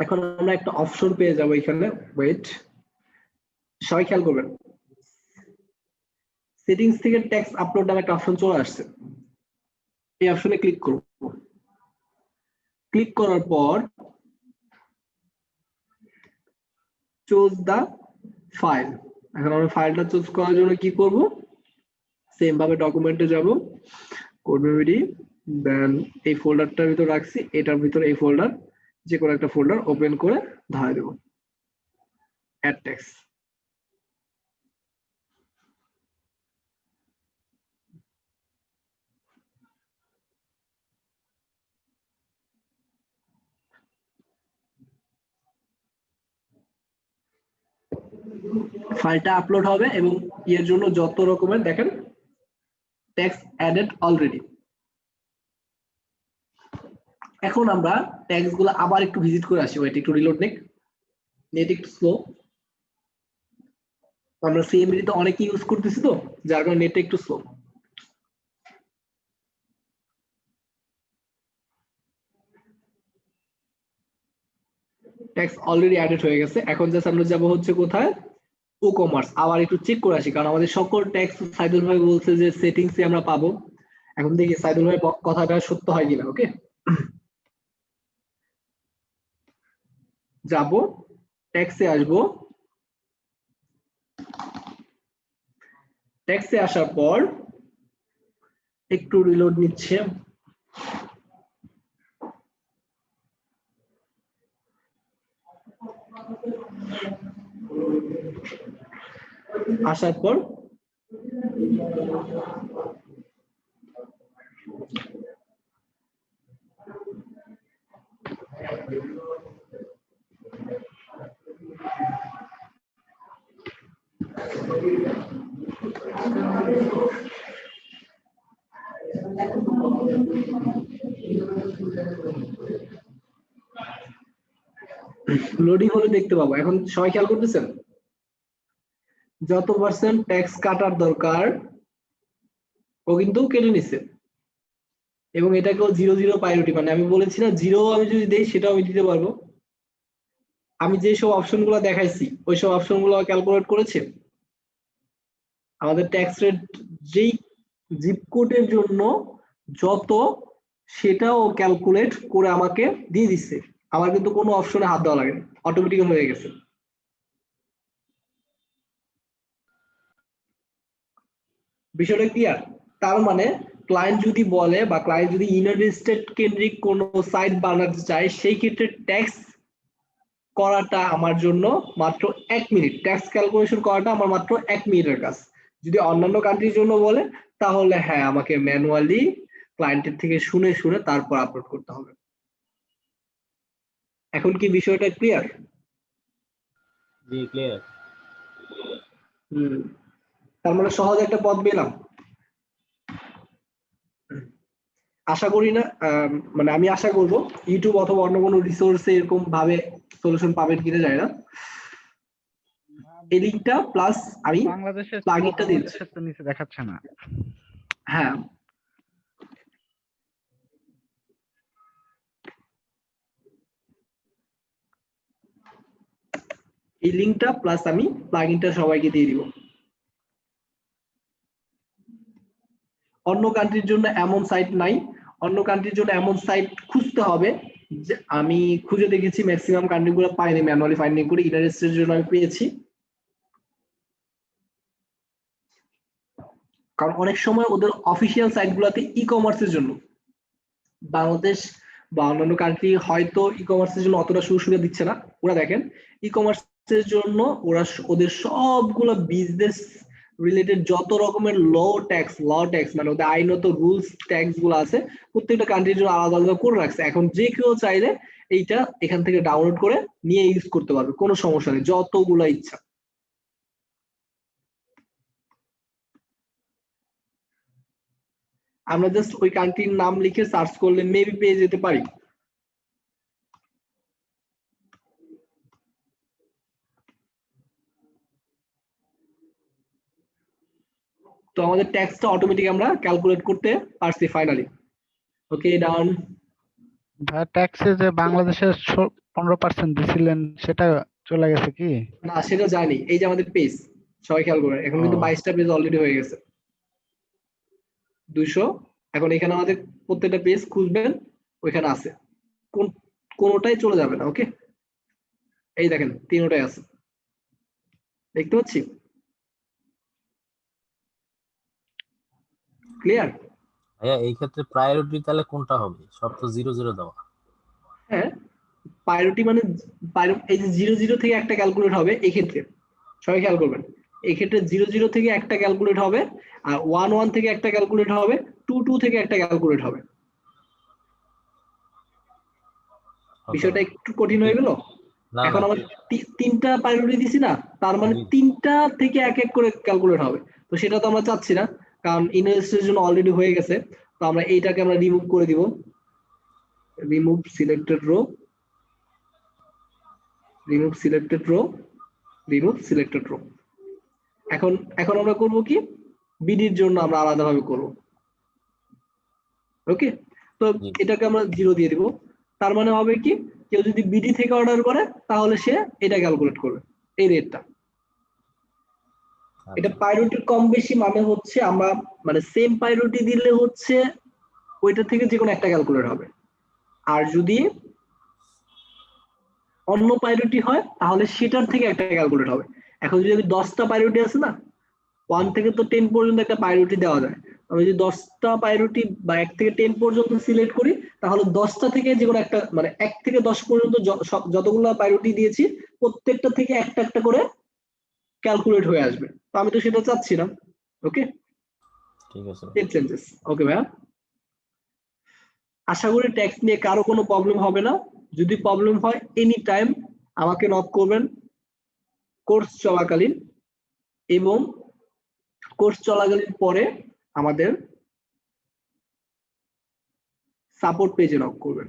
এখন আমরা একটা অপশন পেয়ে যাবো এখানে, ওয়েট, সবাই খেয়াল করবেন, সেটিংস থেকে ট্যাক্স আপলোড নামে একটা অপশন চলে আসছে। এই অপশনে ক্লিক করব। ক্লিক করার পর চুজ দা ফাইল। এখন আমরা ফাইলটা চুজ করার জন্য কি করব, সেম ভাবে ডকুমেন্টে যাব, কোড মেমরি দেন এই ফোল্ডারটার ভিতর রাখছি, এটার ভিতরে এই ফোল্ডার, যে কোনো একটা ফোল্ডার ওপেন করে ধরে দেব অ্যাড টেক্সট। ফাইলটা আপলোড হবে এবং এর জন্য যত রকমের দেখেন টেক্সট অ্যাডেড অলরেডি। এখন আমরা ট্যাগস গুলো আবার একটু ভিজিট করে আসি। ওয়েট, একটু রিলোড নেট একটু স্লো। আমরা সিএমডি তো অনেক ইউজ করতেছি, তো যার কারণে নেটটা একটু স্লো। ট্যাক্স অলরেডি অ্যাডেড হয়ে গেছে। এখন জাস্ট আমরা যাব হচ্ছে কোথায়, ও কমার্স। আবার একটু চেক করে আসি, কারণ আমাদের সকল ট্যাক্স সাইদুল ভাই বলছে যে সেটিংসে আমরা পাবো। এখন দেখি সাইদুল ভাই কথাটা সত্য হয় কিনা। ওকে, যাব ট্যাক্সে আসবো। ট্যাক্সে আসার পর একটু রিলোড নিচ্ছে। আসার পর লোডিং হলে দেখতে পাবো। এখন সবাই খেয়াল করতেছেন, যত পার্সেন্ট ট্যাক্স কাটার দরকার ও কিন্তু কেটে নিচ্ছে, এবং এটাকেও 0 প্রায়োরিটি, মানে আমি বলেছি না 0 আমি যদি দেই সেটাও আমি দিতে পারবো। আমি যে সব অপশন গুলো দেখাইছি ওই সব অপশন গুলো ক্যালকুলেট করেছে আমাদের ট্যাক্স রেট যেই জিপ কোডের জন্য যত, সেটাও ক্যালকুলেট করে আমাকে দিয়ে দিচ্ছে। আমার কিন্তু কোনো অপশনে হাত দেওয়া লাগে না, অটোমেটিক হয়ে গেছে। বিষয়টা ক্লিয়ার? তার মানে ক্লায়েন্ট যদি বলে বা ক্লায়েন্ট যদি ইউনাইটেড স্টেট কেন্দ্রিক কোনো সাইট বানাতে চায়, সেই ক্ষেত্রে ট্যাক্স করাটা আমার জন্য মাত্র 1 মিনিট। ট্যাক্স ক্যালকুলেশন করাটা আমার মাত্র 1 মিনিটের কাজ। যদি অন্যান্য কান্ট্রির জন্য বলে তাহলে হ্যাঁ, আমাকে ম্যানুয়ালি ক্লায়েন্টের থেকে শুনে শুনে তারপর আপলোড করতে হবে। এখন কি বিষয়টা ক্লিয়ার? জি ক্লিয়ার। তার মানে সহজ একটা পথ পেলাম। আশা করি না, মানে আমি আশা করব ইউটিউব অথবা অন্য কোনো রিসোর্সে এরকম ভাবে সলিউশন পাবেন কিনা জানি না। এই লিংকটা প্লাস আমি বাংলাদেশের প্লাগইনটা দিচ্ছি। তো নিচে দেখাচ্ছে না। হ্যাঁ, এই লিংকটা প্লাস আমি প্লাগইনটা সবাইকে দিয়ে দিব। অন্য কান্ট্রির জন্য এমন সাইট নাই, অন্য কান্ট্রির জন্য এমন সাইট খুঁজতে হবে। যে আমি খুঁজে দেখেছি ম্যাক্সিমাম কান্ট্রিগুলো পাইনি, ম্যানুয়ালি ফাইন্ডিং করে ইউনাইটেড স্টেটের জন্য আমি পেয়েছি। কারণ অনেক সময় ওদের অফিসিয়াল সাইটগুলোতে ই কমার্সের জন্য, বাংলাদেশ বা অন্যান্য কান্ট্রি হয়তো ই কমার্সের জন্য অতটা সুযোগ সুবিধা দিচ্ছে না। ওরা দেখেন ই কমার্সের জন্য ওরা ওদের সবগুলো বিজনেস রিলেটেড যত রকমের ল ট্যাক্স মানে ওদের আইনত রুলস ট্যাক্স গুলো আছে প্রত্যেকটা কান্ট্রির জন্য আলাদা আলাদা করে রাখছে। এখন যে কেউ চাইলে এইটা এখান থেকে ডাউনলোড করে নিয়ে ইউজ করতে পারবে, কোনো সমস্যা নেই, যতগুলো ইচ্ছা। আমরা জাস্ট ওই কান্ট্রির নাম লিখে সার্চ করলে মেবি পেয়ে যেতে পারি। তো আমাদের ট্যাক্সটা অটোমেটিক আমরা ক্যালকুলেট করতে পারছি ফাইনালি। ওকে, ডান। ভাই ট্যাক্সে যে বাংলাদেশের 15% দিছিলেন সেটা চলে গেছে কি? না, সেটা জানি। এই যে আমাদের পেজ, সবাই খেয়াল করেন, এখন কিন্তু 22টা পেজ অলরেডি হয়ে গেছে, 200। এখন এখানে আমাদের প্রত্যেকটা পেজ খুঁজবেন, ওইখানে আছে, কোন কোনোটাই চলে যাবে না। ওকে, এই দেখেন তিনটাই আছে, দেখতে পাচ্ছি। ক্লিয়ার? ভাইয়া এই ক্ষেত্রে প্রায়োরিটি তাহলে কোনটা হবে? সব তো 0 0 দেওয়া। হ্যাঁ, প্রায়োরিটি মানে এই যে 0 0 থেকে একটা ক্যালকুলেট হবে এই ক্ষেত্রে, সবাই খেয়াল করবেন, এই ক্ষেত্রে 0 0 থেকে একটা ক্যালকুলেট হবে, আর 1 1 থেকে একটা ক্যালকুলেট হবে, 2 2 থেকে একটা ক্যালকুলেট হবে। ওকে বিষয়টা ভাই। একটু কঠিন হয়ে গেল। না এখন না আমরা তিনটা প্রায়োরিটি দিছি না, তার মানে জি তিনটা থেকে এক এক করে ক্যালকুলেট হবে। তো সেটা তো আমরা চাচ্ছি না, কারণ ইনভেস্টের জন্য অলরেডি হয়ে গেছে। তো আমরা এইটাকে আমরা রিমুভ করে দিব, remove selected row, remove selected row, remove selected row. এখন এখন আমরা করব কি, বিডির জন্য আমরা আলাদাভাবে করব। ওকে, তো জি এটাকে আমরা 0 দিয়ে দিব। তার মানে হবে কি, কেউ যদি বিডি থেকে অর্ডার করে তাহলে সে এটা ক্যালকুলেট করবে, এই রেটটা। এটা আচ্ছা প্রায়োরিটি কম বেশি মানে হচ্ছে আমরা, মানে সেম প্রায়োরিটি দিলে হচ্ছে ওইটা থেকে যে কোনো একটা ক্যালকুলেট হবে। আর যদি অন্য প্রায়োরিটি হয় তাহলে সেটার থেকে একটা ক্যালকুলেট হবে। এখন যদি 10টা প্রায়োরিটি আছে না, 1 জি থেকে তো 10 পর্যন্ত একটা প্রায়োরিটি দেওয়া যায়। আমি যদি 10টা প্রায়োরিটি বা 1 থেকে 10 পর্যন্ত সিলেক্ট করি, তাহলে 10টা থেকে যে কোনো একটা, মানে 1 থেকে 10 পর্যন্ত যতগুলো প্রায়োরিটি দিয়েছি প্রত্যেকটা থেকে একটা একটা করে ক্যালকুলেট হয়ে আসবে। তো আমি তো সেটা চাচ্ছি না। ওকে, ঠিক আছে ভাই। Save changes. ওকে ভাইয়া, আশা করি ট্যাক্স নিয়ে কারো কোনো প্রবলেম হবে না। যদি প্রবলেম হয় এনি টাইম আমাকে নক করবেন কোর্স চলাকালীন, এবং কোর্স চলাকালীন পরে আমাদের সাপোর্ট পেজে নক করবেন।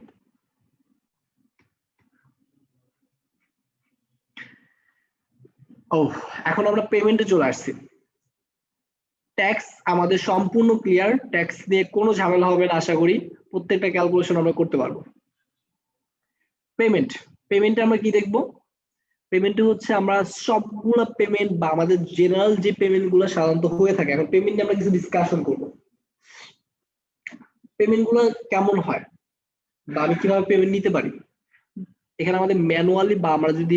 ও, এখন আমরা পেমেন্টে চলে আসছি। ট্যাক্স আমাদের সম্পূর্ণ ক্লিয়ার, ট্যাক্স নিয়ে কোনো ঝামেলা হবে না আশা করি, প্রত্যেকটা ক্যালকুলেশন আমরা করতে পারবো। পেমেন্ট, পেমেন্টে আমরা কি দেখবো? পেমেন্টে হচ্ছে আমরা সবগুলা পেমেন্ট বা আমাদের জেনারেল যে পেমেন্ট গুলো সাধারণত হয়ে থাকে, এখন পেমেন্টে আমরা কিছু ডিসকাশন করবো। পেমেন্ট গুলো কেমন হয় বা আমি কিভাবে পেমেন্ট নিতে পারি। এখানে আমাদের ম্যানুয়ালি বা আমরা যদি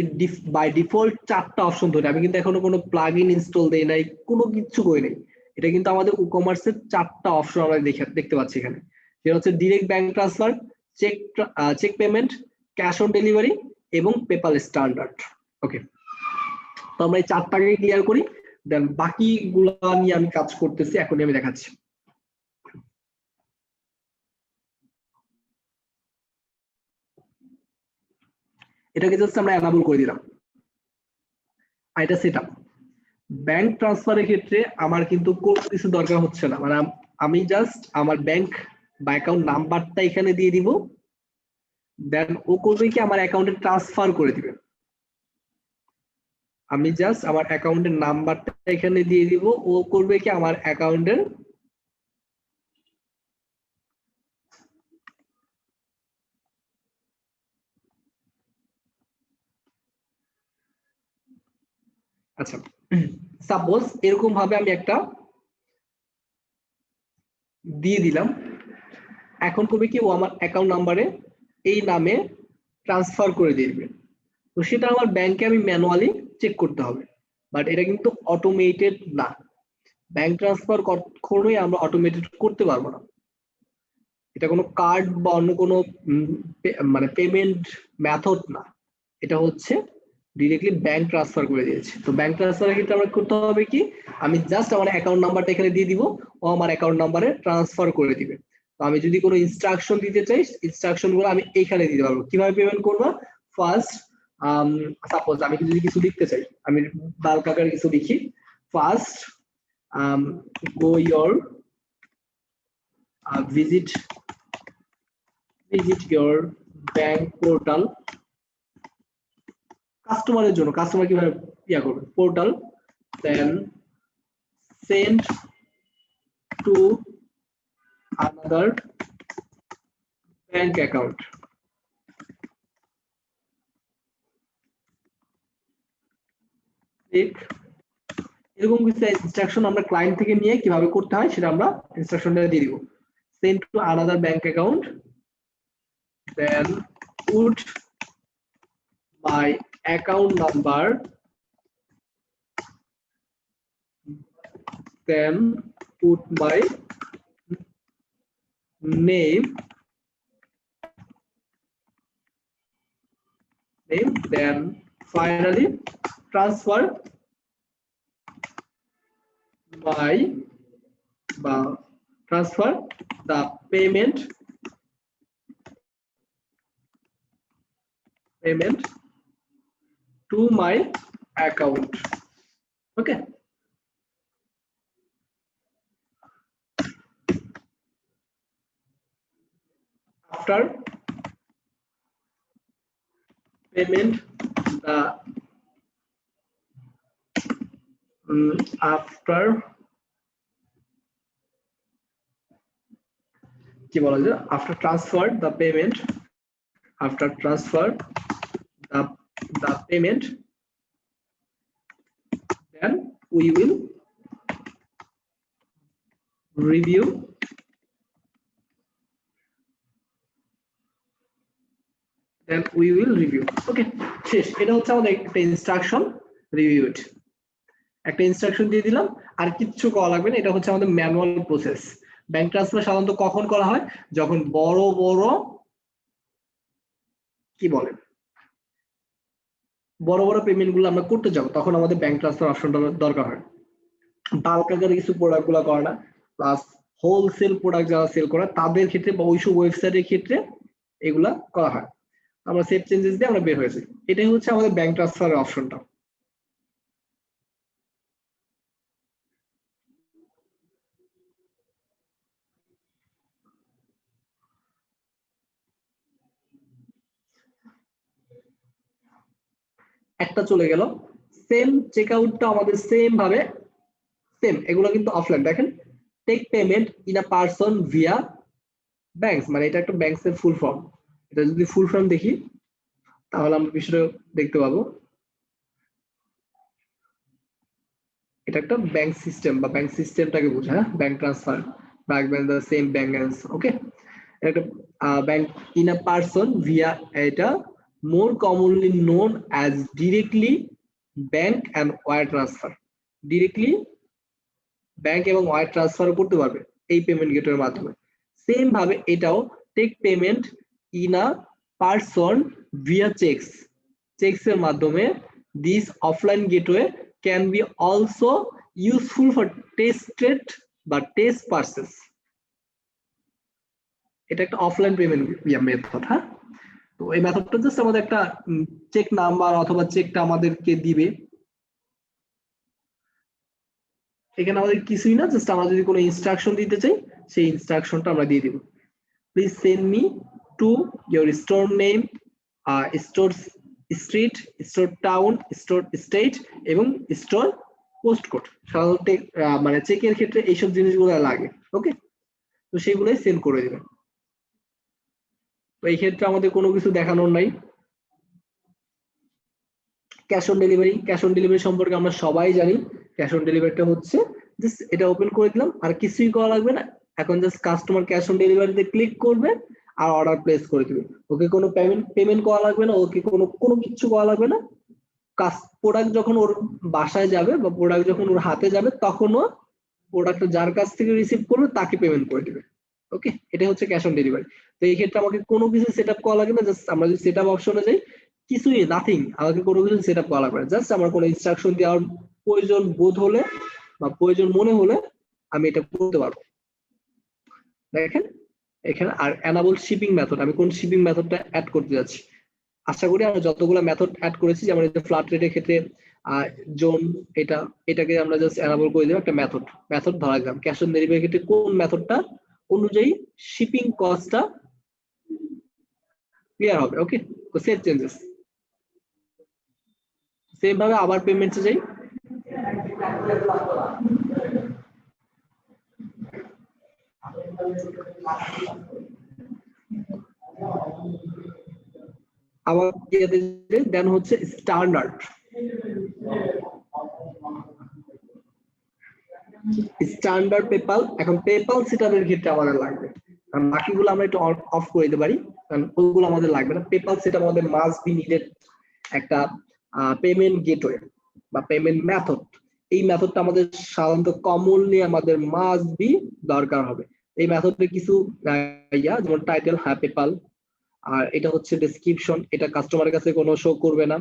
বাই ডিফল্ট 4টা অপশন ধরি, আমি কিন্তু এখনো কোনো প্লাগ ইন ইনস্টল দেই নাই, কোনো কিছু করি নাই। এটা কিন্তু আমাদের ই কমার্সের 4টা অপশন আমরা দেখতে পাচ্ছি এখানে। যেটা হচ্ছে direct bank transfer, cheque cheque payment, cash on delivery এবং পেপাল স্ট্যান্ডার্ড। ওকে, তো আমরা এই 4টাকে ক্লিয়ার করি, দেন বাকিগুলা নিয়ে আমি কাজ করতেছি, এখনই আমি দেখাচ্ছি। এটাকে জাস্ট আমরা এনাবল করে দিলাম, আর এটা সেটআপ। ব্যাংক ট্রান্সফারের ক্ষেত্রে আমার কিন্তু কোনো কিছু দরকার হচ্ছে না, মানে আমি জাস্ট আমার ব্যাংক বা অ্যাকাউন্ট নাম্বারটা এখানে দিয়ে দিব, দেন ও করবে কি আমার অ্যাকাউন্টে ট্রান্সফার করে দিবে। আমি জাস্ট আমার অ্যাকাউন্টের নাম্বারটা এখানে দিয়ে দিব, ও করবে কি আমার অ্যাকাউন্টের আচ্ছা, সাপোজ এরকম ভাবে আমি একটা দিয়ে দিলাম, এখন করবে কি ও আমার অ্যাকাউন্ট নাম্বারে এই নামে ট্রান্সফার করে দিয়ে দিবে। তো সেটা আমার ব্যাংকে আমি ম্যানুয়ালি চেক করতে হবে, বাট এটা কিন্তু অটোমেটেড না। ব্যাংক ট্রান্সফার কখনোই আমরা অটোমেটেড করতে পারবো না। এটা কোনো কার্ড বা অন্য কোনো মানে পেমেন্ট মেথড না, এটা হচ্ছে ডিরেক্টলি ব্যাংক ট্রান্সফার করে দিয়েছে। তো ব্যাংক ট্রান্সফারের ক্ষেত্রে আমরা করতে হবে কি, আমি জাস্ট আমার অ্যাকাউন্ট নাম্বারটা এখানে দিয়ে দিব, ও আমার অ্যাকাউন্ট নাম্বারে ট্রান্সফার করে দিবে। তো আমি যদি কোনো ইনস্ট্রাকশন দিতে চাই, ইনস্ট্রাকশন গুলো আমি এখানে দিতে পারবো। কিভাবে পেমেন্ট করবো? ফার্স্ট, সাপোজ আমি যদি কিছু লিখতে চাই, আমি বাল্ক আকারে কিছু লিখি। First, go your visit your bank portal, কাস্টমারের জন্য, কাস্টমার কিভাবে ইয়া করবে, portal, then send to another bank account। এরকম কিছু ইনস্ট্রাকশন আমরা ক্লায়েন্ট থেকে নিয়ে কিভাবে করতে হয় সেটা আমরা ইনস্ট্রাকশনটা দিয়ে দিব। send to another bank account, then put my account number, then put my name, then finally transfer the payment to my account. Okay. After payment, after transfer the payment, then we will review okay শেষ এটা হচ্ছে আমাদের একটা instruction review ইট একটা instruction দিয়ে দিলাম আর কিচ্ছু করা লাগবে না এটা হচ্ছে আমাদের ম্যানুয়াল প্রসেস ব্যাংক ট্রান্সফার সাধারণত কখন করা হয় যখন বড় বড় কি বলেন বড় বড় পেমেন্ট গুলো আমরা করতে যাব তখন আমাদের ব্যাংক ট্রান্সফার অপশনটা দরকার হয় বাল্ক আকারে কিছু প্রোডাক্ট গুলো করে না প্লাস হোলসেল প্রোডাক্ট যারা সেল করে তাদের ক্ষেত্রে বা ওইসব ওয়েবসাইটের ক্ষেত্রে এগুলা করা হয় আমরা সেভ চেঞ্জেস দিয়ে আমরা বের হয়েছি এটাই হচ্ছে আমাদের ব্যাংক ট্রান্সফারের অপশনটা একটা চলে গেল সেম চেকআউটটা আমাদের সেম ভাবে সেম এগুলো কিন্তু অফলাইন দেখেন take payment in a person via banks মানে এটা একটা ব্যাংকস এর ফুল ফর্ম এটা যদি ফুল ফর্ম দেখি তাহলে আমরা বিষয়টা দেখতে পাবো এটা একটা ব্যাংক সিস্টেম বা ব্যাংক সিস্টেমটাকে বোঝায় bank transfer bank the same bank okay একটা bank in a person via এটা more commonly known as directly bank and wire transfer directly bank এবং ওয়্যার ট্রান্সফার করতে পারবে এই পেমেন্ট গেটওয়ের মাধ্যমে সেম ভাবে এটাও take payment in a person via cheques এর মাধ্যমে this offline gateway can be also useful for tested বা টেস্ট পারচেজ এটা একটা অফলাইন পেমেন্ট মেথড হ্যাঁ তো এই মেথডটা জাস্ট আমাদের একটা চেক নাম্বার অথবা চেকটা আমাদেরকে দিবে এখানে আমাদের কিছুই না জাস্ট আমরা যদি কোনো ইনস্ট্রাকশন দিতে চাই সেই ইনস্ট্রাকশনটা আমরা দিয়ে দিব please send me to your store name store street store town store state এবং স্টোর পোস্ট কোড সাধারণত মানে চেকের ক্ষেত্রে এইসব জিনিসগুলো লাগে ওকে তো সেগুলোই সেন্ড করে দিবেন তো এই ক্ষেত্রে আমাদের কোনো কিছু দেখানোর নাই ক্যাশ অন ডেলিভারি সম্পর্কে আমরা সবাই জানি ক্যাশ অন ডেলিভারিটা হচ্ছে জাস্ট এটা ওপেন করে দিলাম আর কিছুই করা লাগবে না এখন জাস্ট কাস্টমার ক্যাশ অন ডেলিভারিতে ক্লিক করবে আর অর্ডার প্লেস করে দিবে ওকে কোনো পেমেন্ট করা লাগবে না ওকে কোনো কিছু করা লাগবে না প্রোডাক্ট যখন ওর বাসায় যাবে বা প্রোডাক্ট যখন ওর হাতে যাবে তখনও প্রোডাক্টটা যার কাছ থেকে রিসিভ করবে তাকে পেমেন্ট করে দিবে ওকে এটা হচ্ছে ক্যাশ অন ডেলিভারি তো এই ক্ষেত্রে আমাকে কোনো কিছু সেটআপ করা লাগবে না জাস্ট আমরা যদি সেটআপ অপশনে যাই কিছুই নাথিং আমাকে কোনো কিছু সেটআপ করা লাগবে না জাস্ট আমার কোনো ইনস্ট্রাকশন দেওয়ার প্রয়োজন বোধ হলে বা প্রয়োজন মনে হলে আমি এটা করতে পারবো দেখেন এখানে আর এনাবল শিপিং মেথড আমি কোন শিপিং মেথডটা অ্যাড করতে যাচ্ছি আশা করি আমরা যতগুলো মেথড অ্যাড করেছি যেমন এই ফ্ল্যাট রেটের ক্ষেত্রে জোন এটাকে আমরা জাস্ট এনাবল করে দেব একটা মেথড ধরা গেলাম ক্যাশ অন ডেলিভারির ক্ষেত্রে কোন মেথডটা অনুযায়ী শিপিং কস্টটা ক্লিয়ার হবে ওকে তো সেভ চেঞ্জেস সেম ভাবে আবার পেমেন্টসে যাই আবার দেন হচ্ছে স্ট্যান্ডার্ড পেপাল এখন পেপাল সেটআপের ক্ষেত্রে আমাদের লাগবে কারণ বাকিগুলো আমরা একটু অফ করে দিতে পারি কারণ ওগুলো আমাদের লাগবে না পেপাল সেটআপ আমাদের মাস্ট বি নিডেড একটা পেমেন্ট গেটওয়ে বা পেমেন্ট মেথড এই মেথডটা আমাদের সাধারণত কমনলি আমাদের মাস্ট বি দরকার হবে এই মেথডে কিছু যেমন টাইটেল, হ্যাঁ পেপাল, আর এটা হচ্ছে ডেসক্রিপশন, এটা কাস্টমারের কাছে কোনো শো করবে না।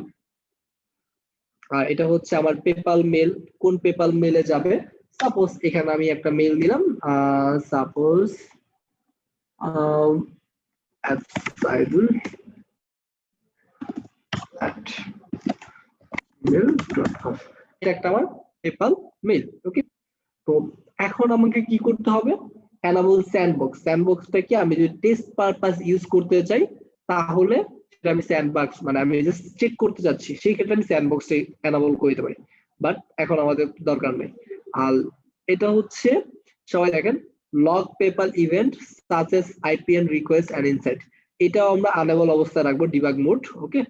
আর এটা হচ্ছে আমার পেপাল মেল, কোন পেপাল মেলে যাবে। সাপোজ এখানে আমি একটা মেল দিলাম, সাপোজ @gmail.com, এটা একটা আমার পেপাল মেল। ওকে, তো এখন আমাকে কি করতে হবে, enable স্যান্ডবক্স। স্যান্ডবক্সটা কি, আমি যদি টেস্ট পারপাস ইউজ করতে চাই তাহলে সেটা আমি স্যান্ডবক্স, মানে আমি জাস্ট চেক করতে যাচ্ছি, সেই ক্ষেত্রে আমি স্যান্ডবক্সে enable করে দিতে পারি, বাট এখন আমাদের দরকার নেই। আর এটা হচ্ছে, সবাই দেখেন, log PayPal event such as IPN request and insight, এটাও আমরা আনেবল অবস্থায় রাখবো, debug mode. Okay,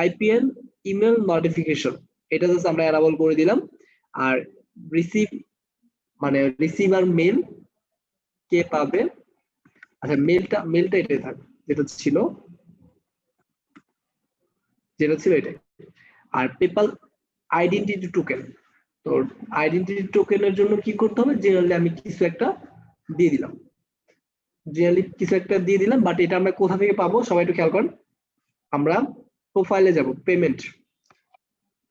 IPN email notification, এটা জাস্ট আমরা এনাবল করে দিলাম। আর রিসিভ, মানে রিসিভার মেল কে পাবে, আচ্ছা মেলটা এটাই থাক, যেটা ছিল এটাই। আর পেপাল আইডেন্টিটি টোকেন, তো আইডেন্টিটি টোকেনের জন্য কি করতে হবে, জেনারেলি আমি কিছু একটা দিয়ে দিলাম, বাট এটা আমরা কোথা থেকে পাবো সবাই একটু খেয়াল করেন। আমরা প্রোফাইলে যাব, পেমেন্ট,